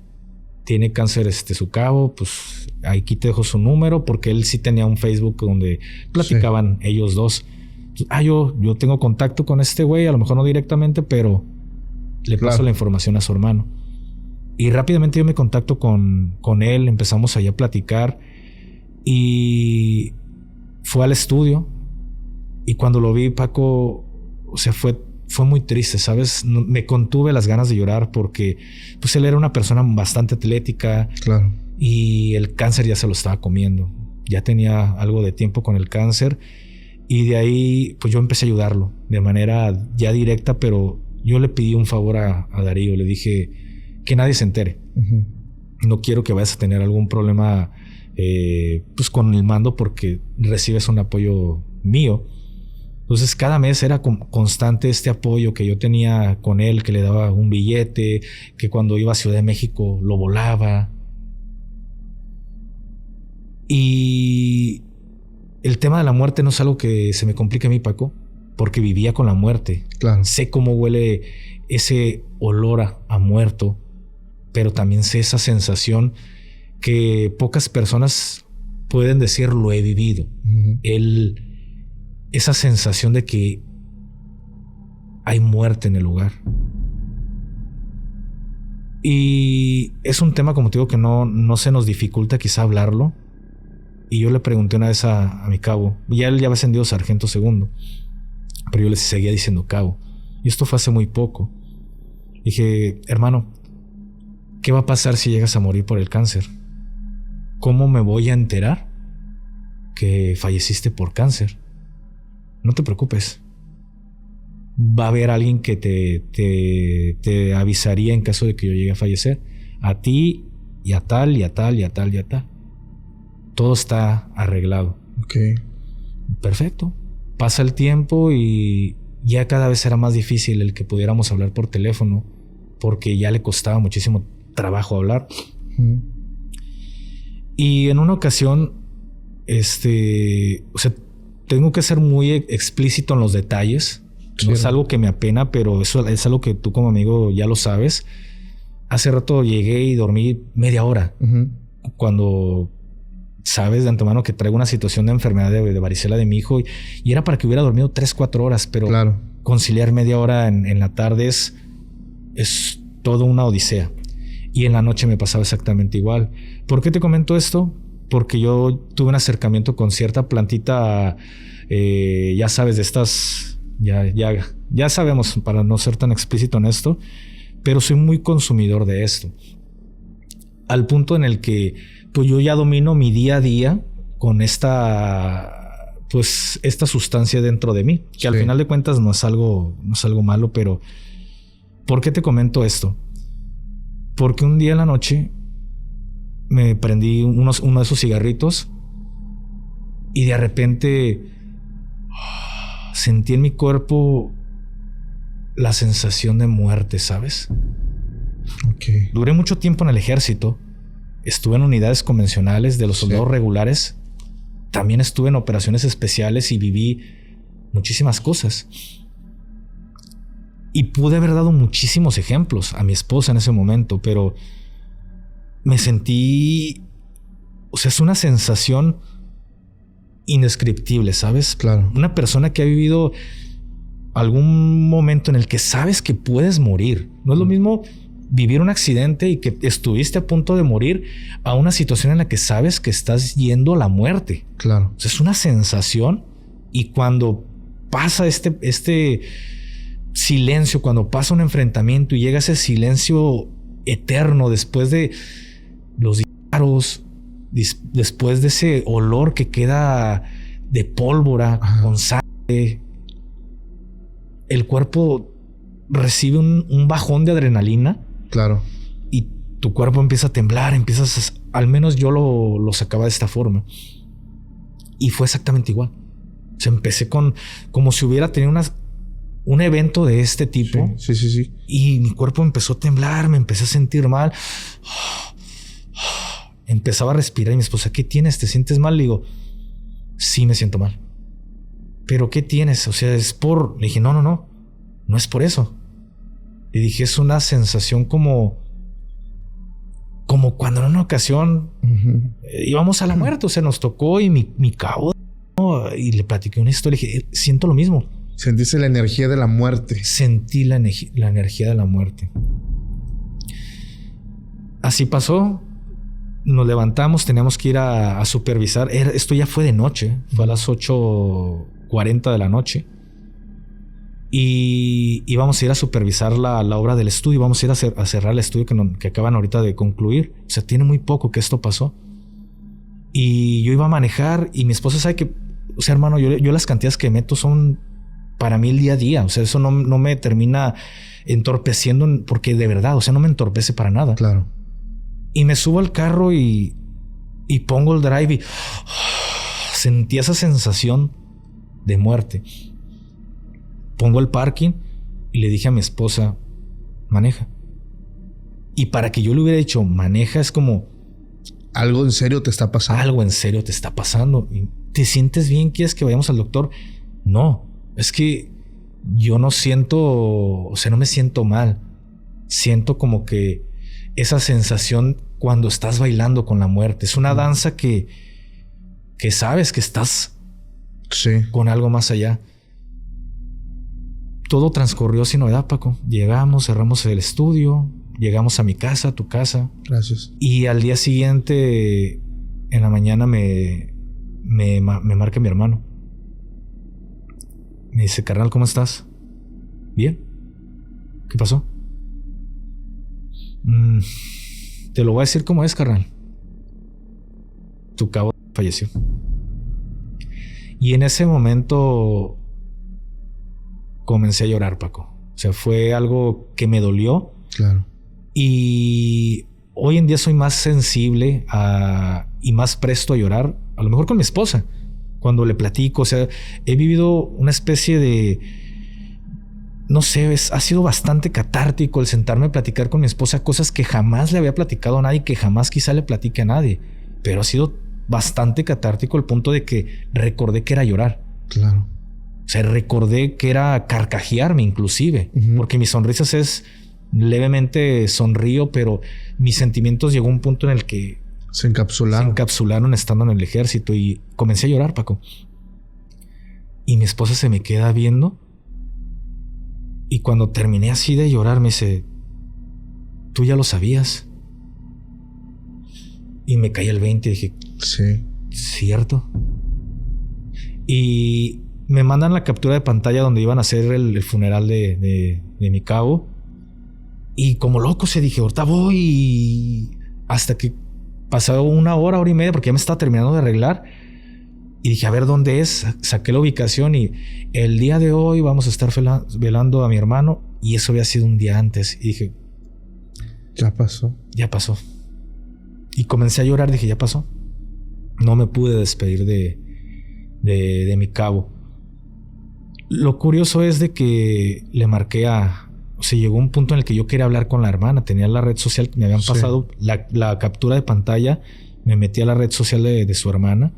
tiene cáncer su cabo, pues aquí te dejo su número, porque él sí tenía un Facebook donde platicaban ellos dos. Yo tengo contacto con este güey, a lo mejor no directamente, pero le paso la información a su hermano. Y rápidamente yo me contacto con él, empezamos allá a platicar y fue al estudio. Y cuando lo vi, Paco, o sea, fue muy triste, ¿sabes? Me contuve las ganas de llorar porque pues él era una persona bastante atlética. Claro. Y el cáncer ya se lo estaba comiendo. Ya tenía algo de tiempo con el cáncer. Y de ahí, pues yo empecé a ayudarlo de manera ya directa, pero yo le pedí un favor a Darío. Le dije que nadie se entere. Uh-huh. No quiero que vayas a tener algún problema pues con el mando porque recibes un apoyo mío. Entonces cada mes era constante este apoyo que yo tenía con él, que le daba un billete, que cuando iba a Ciudad de México lo volaba. Y el tema de la muerte no es algo que se me complique a mí, Paco, porque vivía con la muerte. Claro. Sé cómo huele ese olor a muerto, pero también sé esa sensación que pocas personas pueden decir lo he vivido. Uh-huh. Esa sensación de que hay muerte en el lugar. Y es un tema, como te digo, que no se nos dificulta quizá hablarlo. Y yo le pregunté una vez a mi cabo, ya él ya había ascendido sargento segundo, pero yo le seguía diciendo cabo. Y esto fue hace muy poco. Dije, hermano, ¿qué va a pasar si llegas a morir por el cáncer? ¿Cómo me voy a enterar que falleciste por cáncer? No te preocupes. Va a haber alguien que te avisaría en caso de que yo llegue a fallecer. A ti y a tal y a tal y a tal y a tal. Todo está arreglado. Ok. Perfecto. Pasa el tiempo y ya cada vez era más difícil el que pudiéramos hablar por teléfono porque ya le costaba muchísimo trabajo hablar. Uh-huh. Y en una ocasión, o sea, tengo que ser muy explícito en los detalles. Sí. No es algo que me apena, pero eso es algo que tú como amigo ya lo sabes. Hace rato llegué y dormí media hora. Uh-huh. Cuando sabes de antemano que traigo una situación de enfermedad de varicela de mi hijo y era para que hubiera dormido 3-4 horas, pero claro, conciliar media hora en la tarde es toda una odisea. Y en la noche me pasaba exactamente igual. ¿Por qué te comento esto? Porque yo tuve un acercamiento con cierta plantita, ya sabes, de estas, ya sabemos, para no ser tan explícito en esto, pero soy muy consumidor de esto. Al punto en el que pues yo ya domino mi día a día con esta sustancia dentro de mí, que sí, al final de cuentas no es algo malo, pero ¿por qué te comento esto? Porque un día en la noche me prendí uno de esos cigarritos y de repente sentí en mi cuerpo la sensación de muerte, ¿sabes? Okay. Duré mucho tiempo en el ejército. Estuve en unidades convencionales de los soldados regulares. También estuve en operaciones especiales y viví muchísimas cosas. Y pude haber dado muchísimos ejemplos a mi esposa en ese momento, pero me sentí... O sea, es una sensación indescriptible, ¿sabes? Claro. Una persona que ha vivido algún momento en el que sabes que puedes morir. No es lo mismo vivir un accidente y que estuviste a punto de morir a una situación en la que sabes que estás yendo a la muerte. Claro. O sea, es una sensación, y cuando pasa este silencio, cuando pasa un enfrentamiento y llega ese silencio eterno después de los disparos, después de ese olor que queda de pólvora, ajá, con sangre, el cuerpo recibe un bajón de adrenalina. Claro. Y tu cuerpo empieza a temblar, al menos yo lo sacaba de esta forma. Y fue exactamente igual. O sea, empecé como si hubiera tenido un evento de este tipo. Sí. Y mi cuerpo empezó a temblar, me empecé a sentir mal. Empezaba a respirar y mi esposa, ¿qué tienes? ¿Te sientes mal? Le digo, sí, me siento mal. ¿Pero qué tienes? O sea, es por... Le dije, no es por eso. Y dije, es una sensación como como cuando en una ocasión íbamos a la muerte, o sea, nos tocó y mi cabo, ¿no? Y le platiqué una historia y dije, siento lo mismo. Sentiste la energía de la muerte. Sentí la energía de la muerte. Así pasó. Nos levantamos, teníamos que ir a supervisar. Esto ya fue de noche, fue a las 8:40 de la noche. Y íbamos a ir a supervisar la obra del estudio. Vamos a ir a cerrar el estudio que acaban ahorita de concluir. O sea, tiene muy poco que esto pasó. Y yo iba a manejar y mi esposa sabe que, o sea, hermano, yo las cantidades que meto son para mí el día a día. O sea, eso no me termina entorpeciendo porque de verdad, o sea, no me entorpece para nada. Claro. Y me subo al carro y pongo el drive y sentí esa sensación de muerte. Pongo el parking y le dije a mi esposa, maneja. Y para que yo le hubiera dicho, maneja, es como... Algo en serio te está pasando. Algo en serio te está pasando. ¿Te sientes bien? ¿Quieres que vayamos al doctor? No, es que yo no siento, o sea, no me siento mal. Siento como que esa sensación cuando estás bailando con la muerte. Es una danza que sabes que estás con algo más allá. Todo transcurrió sin novedad, Paco. Llegamos, cerramos el estudio, llegamos a mi casa, a tu casa. Gracias. Y al día siguiente, en la mañana, me marca mi hermano. Me dice, carnal, ¿cómo estás? ¿Bien? ¿Qué pasó? Te lo voy a decir como es, carnal. Tu cabo falleció. Y en ese momento comencé a llorar, Paco. O sea, fue algo que me dolió. Claro. Y hoy en día soy más sensible y más presto a llorar. A lo mejor con mi esposa, cuando le platico. O sea, he vivido una especie de... No sé, ha sido bastante catártico el sentarme a platicar con mi esposa cosas que jamás le había platicado a nadie, que jamás quizá le platique a nadie. Pero ha sido bastante catártico al punto de que recordé que era llorar. Claro. O sea, recordé que era carcajearme inclusive. Porque mis sonrisas es levemente sonrío, pero mis sentimientos llegó a un punto en el que se encapsularon estando en el ejército y comencé a llorar, Paco. Y mi esposa se me queda viendo. Y cuando terminé así de llorar, me dice, ¿tú ya lo sabías? Y me caí el 20 y dije, sí, cierto. Y me mandan la captura de pantalla donde iban a hacer el funeral de mi cabo. Y como loco se dije, ahorita voy. Y hasta que pasó una hora y media, porque ya me estaba terminando de arreglar. Y dije, a ver dónde es. Saqué la ubicación y el día de hoy vamos a estar velando a mi hermano. Y eso había sido un día antes. Y dije, ya pasó. Ya pasó. Y comencé a llorar. Dije, ya pasó. No me pude despedir de mi cabo. Lo curioso es de que le marqué o sea, llegó un punto en el que yo quería hablar con la hermana. Tenía la red social que me habían pasado la captura de pantalla. Me metí a la red social de su hermana.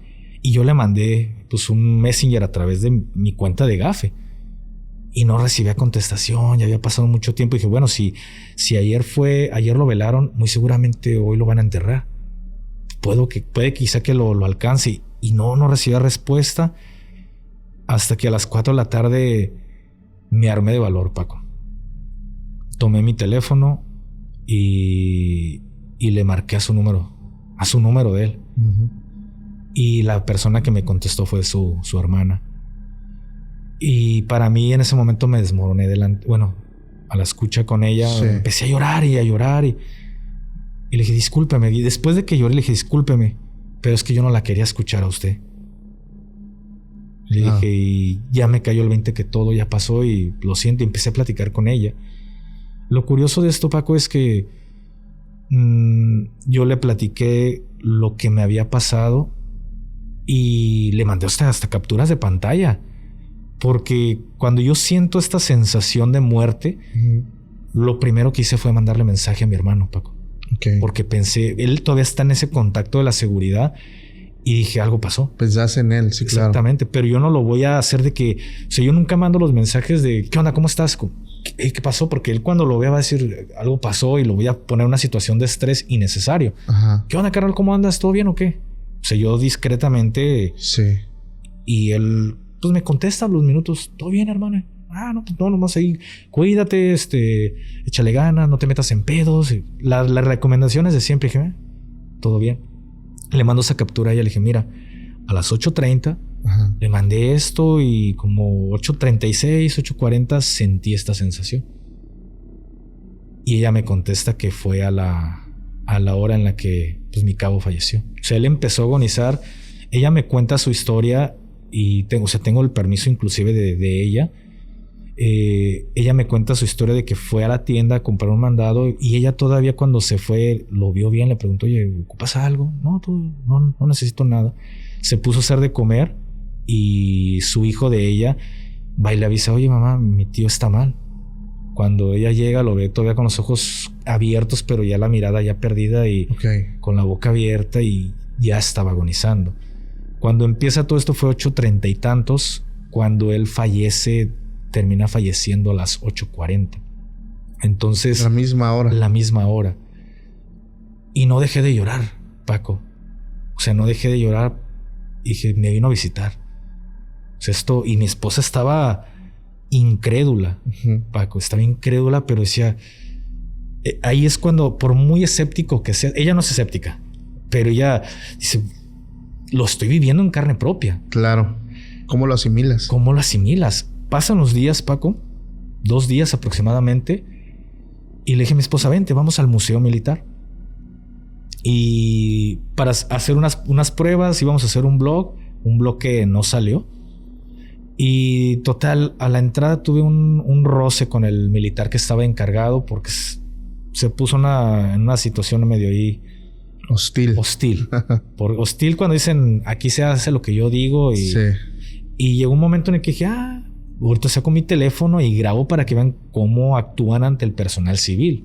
Y yo le mandé pues un messenger a través de mi cuenta de Gafe. Y no recibía contestación. Ya había pasado mucho tiempo. Y dije, bueno, si ayer lo velaron, muy seguramente hoy lo van a enterrar. Puede quizá que lo alcance. Y no recibía respuesta. Hasta que a las 4 de la tarde me armé de valor, Paco. Tomé mi teléfono y le marqué a su número de él. Y la persona que me contestó fue su hermana. Y para mí en ese momento me desmoroné a la escucha con ella. Empecé a llorar. Y le dije, discúlpeme. Y después de que lloré le dije, discúlpeme, pero es que yo no la quería escuchar a usted. Le dije, y ya me cayó el 20 que todo ya pasó y lo siento. Y empecé a platicar con ella. Lo curioso de esto, Paco, es que yo le platiqué lo que me había pasado y le mandé hasta capturas de pantalla. Porque cuando yo siento esta sensación de muerte, lo primero que hice fue mandarle mensaje a mi hermano, Paco. Porque pensé, él todavía está en ese contacto de la seguridad y dije, algo pasó. Pensaste en él, sí, exactamente, claro. Pero yo no lo voy a hacer de que... O sea, yo nunca mando los mensajes de, ¿qué onda? ¿Cómo estás? ¿qué pasó? Porque él cuando lo vea va a decir, algo pasó y lo voy a poner en una situación de estrés innecesario. Ajá. ¿Qué onda, carnal? ¿Cómo andas? ¿Todo bien o qué? O sea, yo discretamente... Sí. Y él, pues me contesta a los minutos, ¿todo bien, hermano? No, pues no, nomás ahí, cuídate, échale ganas, no te metas en pedos. Las recomendaciones de siempre, dije, todo bien. Le mando esa captura a ella, le dije, mira, a las 8:30 Ajá. le mandé esto y como 8:36, 8:40 sentí esta sensación. Y ella me contesta que fue a la hora en la que pues mi cabo falleció. O sea, él empezó a agonizar. Ella me cuenta su historia y tengo el permiso inclusive de ella. Ella me cuenta su historia de que fue a la tienda a comprar un mandado y ella todavía cuando se fue lo vio bien, le preguntó, oye, ¿ocupas algo? No, no necesito nada. Se puso a hacer de comer y su hijo de ella va y le avisa, oye, mamá, mi tío está mal. Cuando ella llega lo ve todavía con los ojos abiertos, pero ya la mirada ya perdida y con la boca abierta y ya estaba agonizando. Cuando empieza todo esto fue 8:30 y tantos. Cuando él fallece, termina falleciendo a las 8:40. Entonces... La misma hora. Y no dejé de llorar, Paco. O sea, no dejé de llorar. Y dije, me vino a visitar. O sea, y mi esposa estaba incrédula, Paco. Estaba incrédula, pero decía... ahí es cuando, por muy escéptico que sea... Ella no es escéptica, pero ella dice... Lo estoy viviendo en carne propia. Claro. ¿Cómo lo asimilas? Pasan los días, Paco. 2 días aproximadamente. Y le dije a mi esposa, vente, vamos al Museo Militar. Y para hacer unas pruebas íbamos a hacer un blog que no salió. Y total, a la entrada tuve un roce con el militar que estaba encargado porque se puso en una situación medio ahí... Hostil. Hostil cuando dicen, aquí se hace lo que yo digo. Y llegó un momento en el que dije, ahorita saco mi teléfono y grabo para que vean cómo actúan ante el personal civil.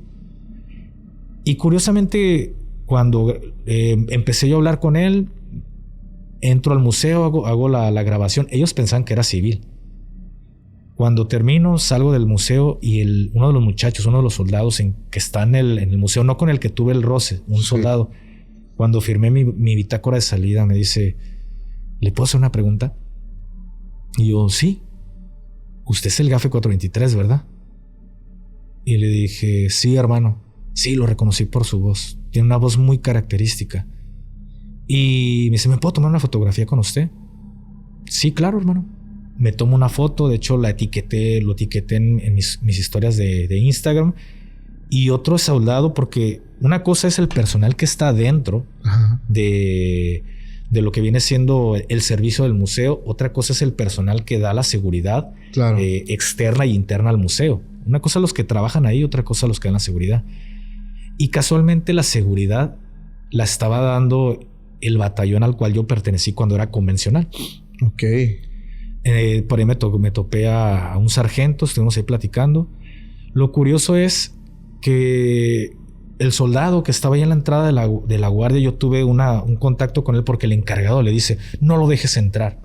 Y curiosamente, cuando empecé yo a hablar con él, entro al museo, hago la grabación. Ellos pensaban que era civil. Cuando termino, salgo del museo y uno de los muchachos, uno de los soldados que está en el museo, no con el que tuve el roce, un soldado, cuando firmé mi bitácora de salida, me dice, ¿le puedo hacer una pregunta? Y yo, sí. Usted es el GAFE 423, ¿verdad? Y le dije, sí, hermano. Sí, lo reconocí por su voz. Tiene una voz muy característica. Y me dice, ¿me puedo tomar una fotografía con usted? Sí, claro, hermano. Me tomo una foto. De hecho, lo etiqueté en mis historias de Instagram. Y otro soldado, porque una cosa es el personal que está dentro de lo que viene siendo el servicio del museo. Otra cosa es el personal que da la seguridad externa y interna al museo. Una cosa los que trabajan ahí, otra cosa los que dan la seguridad. Y casualmente la seguridad la estaba dando el batallón al cual yo pertenecí cuando era convencional. Ok. Por ahí me topé a un sargento, estuvimos ahí platicando. Lo curioso es que el soldado que estaba ahí en la entrada de la guardia, yo tuve un contacto con él porque el encargado le dice, no lo dejes entrar.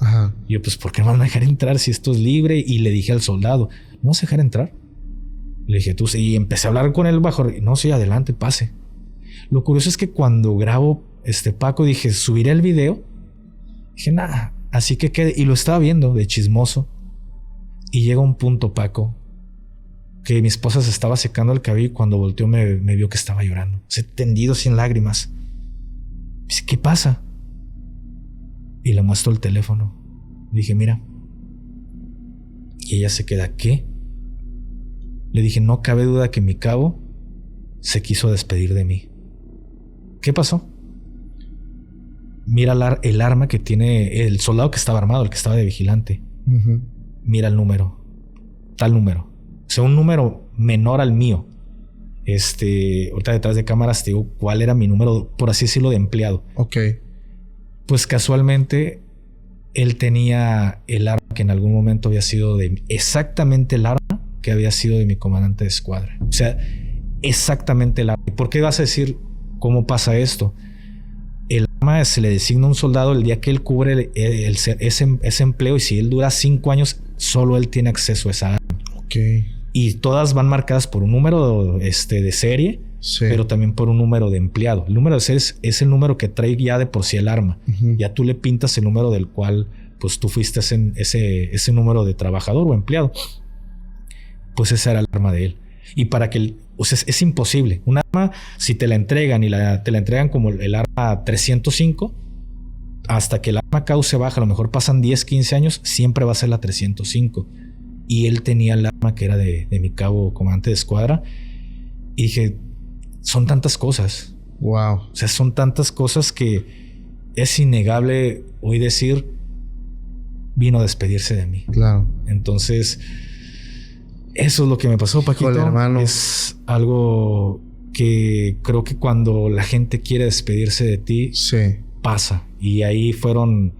Y yo, pues, ¿por qué me van a dejar entrar si esto es libre? Y le dije al soldado, ¿no vas a dejar entrar? Le dije, tú, y empecé a hablar con él bajo, no, sí, adelante, pase. Lo curioso es que cuando grabo Paco, dije, subiré el video. Dije, nada, así que quede. Y lo estaba viendo de chismoso. Y llega un punto, Paco, que mi esposa se estaba secando el cabello y cuando volteó me vio que estaba llorando. Tendido sin lágrimas. Dice, ¿qué pasa? Y le muestro el teléfono. Dije, mira. Y ella se queda, ¿qué? Le dije, no cabe duda que mi cabo se quiso despedir de mí. ¿Qué pasó? Mira el arma que tiene el soldado que estaba armado, el que estaba de vigilante. Mira el número. Tal número. O sea, un número menor al mío. Ahorita detrás de cámaras te digo cuál era mi número, por así decirlo, de empleado. Ok. Pues casualmente él tenía el arma que en algún momento había sido exactamente el arma que había sido de mi comandante de escuadra. O sea, exactamente el arma. ¿Por qué vas a decir cómo pasa esto? El arma se le designa a un soldado el día que él cubre ese empleo, y si él dura 5 años, solo él tiene acceso a esa arma. Ok. y todas van marcadas por un número de serie, Sí. pero también por un número de empleado. El número de serie es el número que trae ya de por sí el arma. Ya tú le pintas el número del cual pues tú fuiste ese número de trabajador o empleado. Pues esa era el arma de él. Y para que o sea, es imposible. Un arma, si te la entregan y te la entregan como el arma 305, hasta que el arma cause baja, a lo mejor pasan 10, 15 años, siempre va a ser la 305. Y él tenía el arma que era de mi cabo comandante de escuadra. Y dije, son tantas cosas. Wow. O sea, son tantas cosas que es innegable hoy decir, vino a despedirse de mí. Claro. Entonces, eso es lo que me pasó, Paquito. Híjole, hermano. Es algo que creo que cuando la gente quiere despedirse de ti, Sí. pasa. Y ahí fueron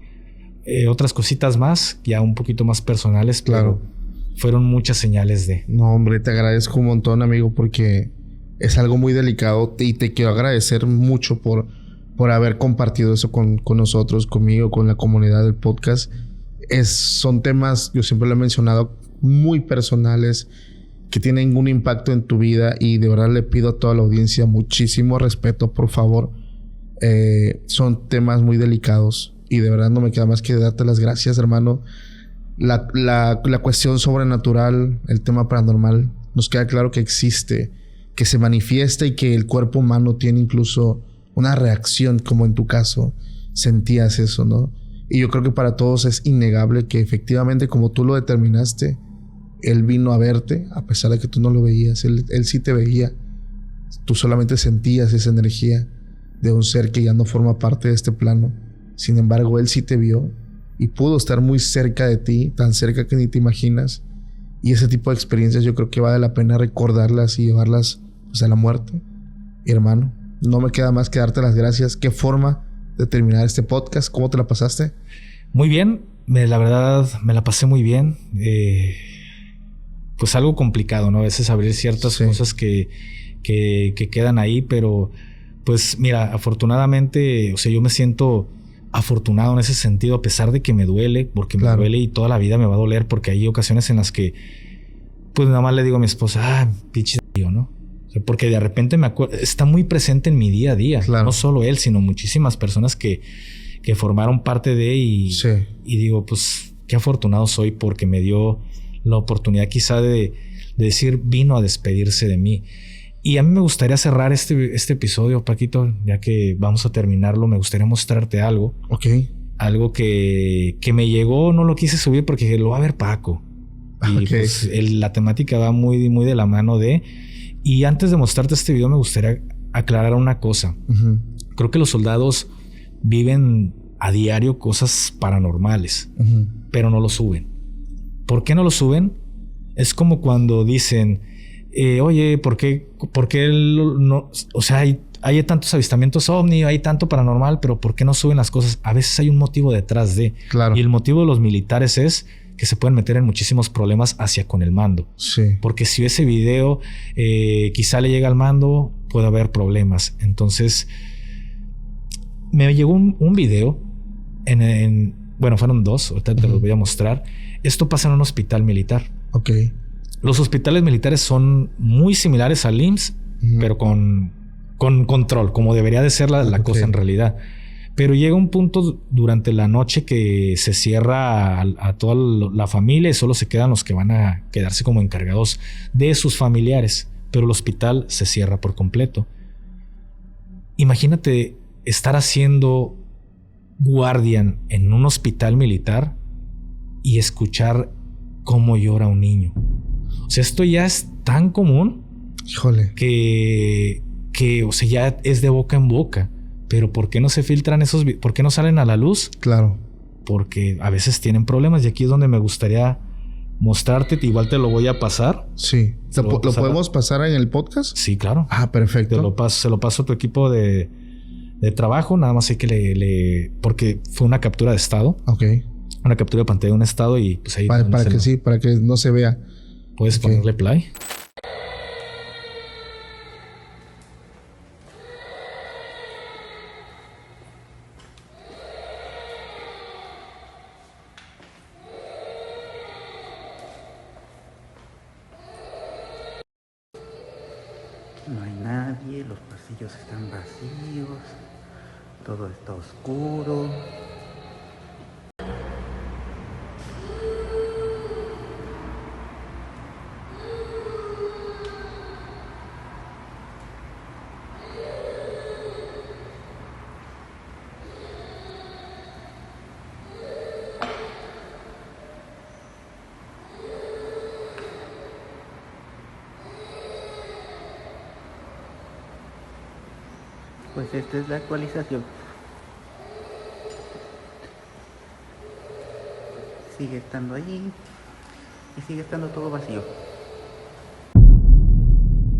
otras cositas más, ya un poquito más personales, Claro. pero fueron muchas señales de... No, hombre, te agradezco un montón, amigo, porque es algo muy delicado y te quiero agradecer mucho por haber compartido eso con nosotros, conmigo, con la comunidad del podcast. Son temas, yo siempre lo he mencionado, muy personales que tienen un impacto en tu vida y de verdad le pido a toda la audiencia muchísimo respeto, por favor. Son temas muy delicados y de verdad no me queda más que darte las gracias, hermano. La cuestión sobrenatural, el tema paranormal, nos queda claro que existe, que se manifiesta y que el cuerpo humano tiene incluso una reacción, como en tu caso, sentías eso, ¿no? Y yo creo que para todos es innegable que efectivamente, como tú lo determinaste, él vino a verte, a pesar de que tú no lo veías, él sí te veía, tú solamente sentías esa energía de un ser que ya no forma parte de este plano. Sin embargo, él sí te vio y pudo estar muy cerca de ti, tan cerca que ni te imaginas. Y ese tipo de experiencias yo creo que vale la pena recordarlas y llevarlas pues, a la muerte. Y hermano, no me queda más que darte las gracias. ¿Qué forma de terminar este podcast? ¿Cómo te la pasaste? Muy bien, la verdad me la pasé muy bien. Pues algo complicado, ¿no? A veces abrir ciertas cosas que quedan ahí, pero pues mira, afortunadamente, o sea, yo me siento afortunado en ese sentido, a pesar de que me duele, porque me duele y toda la vida me va a doler, porque hay ocasiones en las que pues nada más le digo a mi esposa, pinche tío, ¿no? O sea, porque de repente me acuerdo, está muy presente en mi día a día, no solo él, sino muchísimas personas que formaron parte de y digo, pues qué afortunado soy porque me dio la oportunidad quizá de decir, vino a despedirse de mí. Y a mí me gustaría cerrar este episodio, Paquito, ya que vamos a terminarlo, me gustaría mostrarte algo. Ok. Algo que me llegó, no lo quise subir porque dije, lo va a ver Paco. Y pues la temática va muy, muy de la mano de... Y antes de mostrarte este video me gustaría aclarar una cosa. Creo que los soldados viven a diario cosas paranormales, pero no lo suben. ¿Por qué no lo suben? Es como cuando dicen... oye, ¿por qué no? O sea, hay tantos avistamientos ovni, hay tanto paranormal, pero ¿por qué no suben las cosas? A veces hay un motivo detrás de. Claro. Y el motivo de los militares es que se pueden meter en muchísimos problemas hacia con el mando. Sí. Porque si ese video quizá le llega al mando, puede haber problemas. Entonces, me llegó un video bueno, fueron dos, ahorita te los voy a mostrar. Esto pasa en un hospital militar. Ok. Los hospitales militares son muy similares al IMSS, pero con control, como debería de ser la cosa en realidad. Pero llega un punto durante la noche que se cierra a toda la familia y solo se quedan los que van a quedarse como encargados de sus familiares. Pero el hospital se cierra por completo. Imagínate estar haciendo guardián en un hospital militar y escuchar cómo llora un niño. O sea, esto ya es tan común. Híjole. Que o sea, ya es de boca en boca. Pero ¿por qué no se filtran esos videos? ¿Por qué no salen a la luz? Claro. Porque a veces tienen problemas y aquí es donde me gustaría mostrarte. Igual te lo voy a pasar. Sí. ¿Lo podemos pasar en el podcast? Sí, claro. Ah, perfecto. Se lo paso a tu equipo de trabajo. Nada más hay que porque fue una captura de estado. Ok. Una captura de pantalla de un estado y pues ahí... para que no se vea. Puedes ponerle play. No hay nadie, los pasillos están vacíos, todo está oscuro. Pues esta es la actualización. Sigue estando allí y sigue estando todo vacío.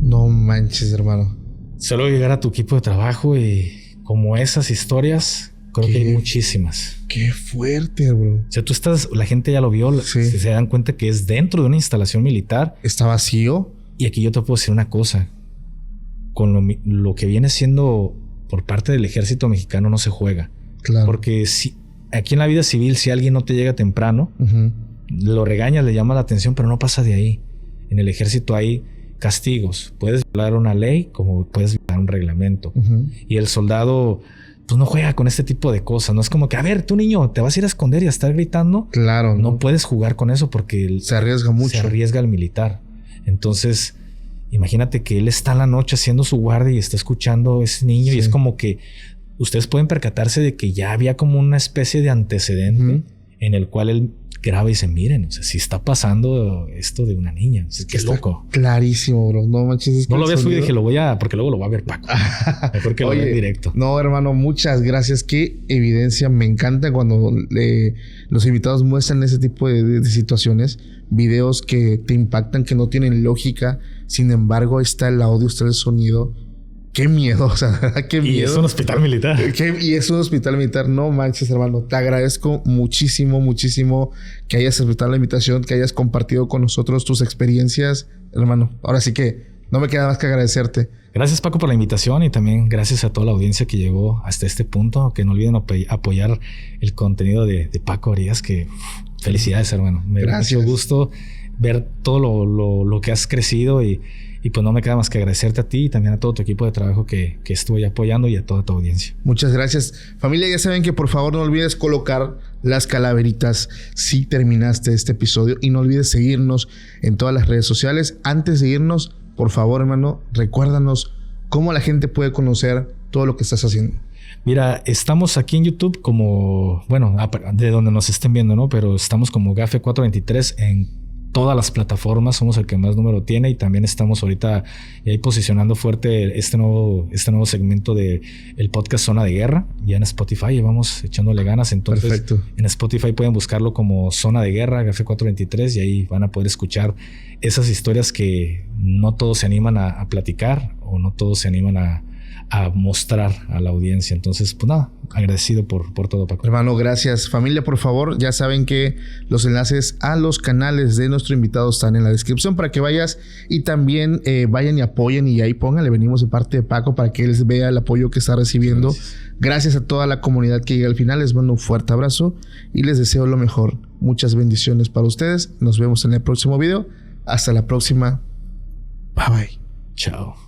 No manches, hermano. Solo llegar a tu equipo de trabajo y como esas historias, creo que hay muchísimas. Qué fuerte, bro. O sea, la gente ya lo vio, Sí. se dan cuenta que es dentro de una instalación militar. ¿Está vacío? Y aquí yo te puedo decir una cosa. Con lo que viene siendo por parte del ejército mexicano no se juega. Claro. Porque si aquí en la vida civil, si alguien no te llega temprano, Uh-huh. lo regañas, le llama la atención, pero no pasa de ahí. En el ejército hay castigos. Puedes violar una ley como puedes violar un reglamento. Uh-huh. Y el soldado pues no juega con este tipo de cosas. No es como que, a ver, tú niño, te vas a ir a esconder y a estar gritando. Claro. No puedes jugar con eso porque se arriesga mucho. Se arriesga el militar. Entonces, imagínate que él está en la noche haciendo su guardia y está escuchando a ese niño. Sí. Y es como que ustedes pueden percatarse de que ya había como una especie de antecedente en el cual él graba y dice, miren, o sea, si está pasando esto de una niña. O sea, qué loco. Clarísimo, bro. No manches. Es que no lo había subido y dije, lo porque luego lo va a ver Paco. Mejor que lo vea en directo. No, hermano, muchas gracias. Qué evidencia. Me encanta cuando los invitados muestran ese tipo de situaciones. Videos que te impactan, que no tienen lógica. Sin embargo, está el audio, está el sonido. Qué miedo, o sea, qué miedo. Y es un hospital militar. Y es un hospital militar. No manches, hermano. Te agradezco muchísimo, muchísimo que hayas aceptado la invitación, que hayas compartido con nosotros tus experiencias, hermano. Ahora sí que no me queda más que agradecerte. Gracias, Paco, por la invitación y también gracias a toda la audiencia que llegó hasta este punto. Que no olviden apoyar el contenido de Paco Arias, que felicidades, hermano. Me da mucho gusto ver todo lo que has crecido y pues no me queda más que agradecerte a ti y también a todo tu equipo de trabajo que estuve apoyando y a toda tu audiencia. Muchas gracias. Familia, ya saben que por favor no olvides colocar las calaveritas si terminaste este episodio y no olvides seguirnos en todas las redes sociales. Antes de irnos, por favor, hermano, recuérdanos cómo la gente puede conocer todo lo que estás haciendo. Mira, estamos aquí en YouTube como, bueno, de donde nos estén viendo, ¿no? Pero estamos como Gafe 423 en todas las plataformas, somos el que más número tiene y también estamos ahorita ahí posicionando fuerte este nuevo segmento de el podcast Zona de Guerra. Ya en Spotify llevamos echándole ganas, entonces perfecto. En Spotify pueden buscarlo como Zona de Guerra, Gafe 423 y ahí van a poder escuchar esas historias que no todos se animan a platicar o no todos se animan a mostrar a la audiencia. Entonces, pues nada, agradecido por todo, Paco. Hermano, gracias. Familia, por favor, ya saben que los enlaces a los canales de nuestro invitado están en la descripción para que vayas y también vayan y apoyen y ahí pónganle, venimos de parte de Paco para que él vea el apoyo que está recibiendo. Gracias a toda la comunidad que llega al final. Les mando un fuerte abrazo y les deseo lo mejor. Muchas bendiciones para ustedes. Nos vemos en el próximo video. Hasta la próxima. Bye bye. Chao.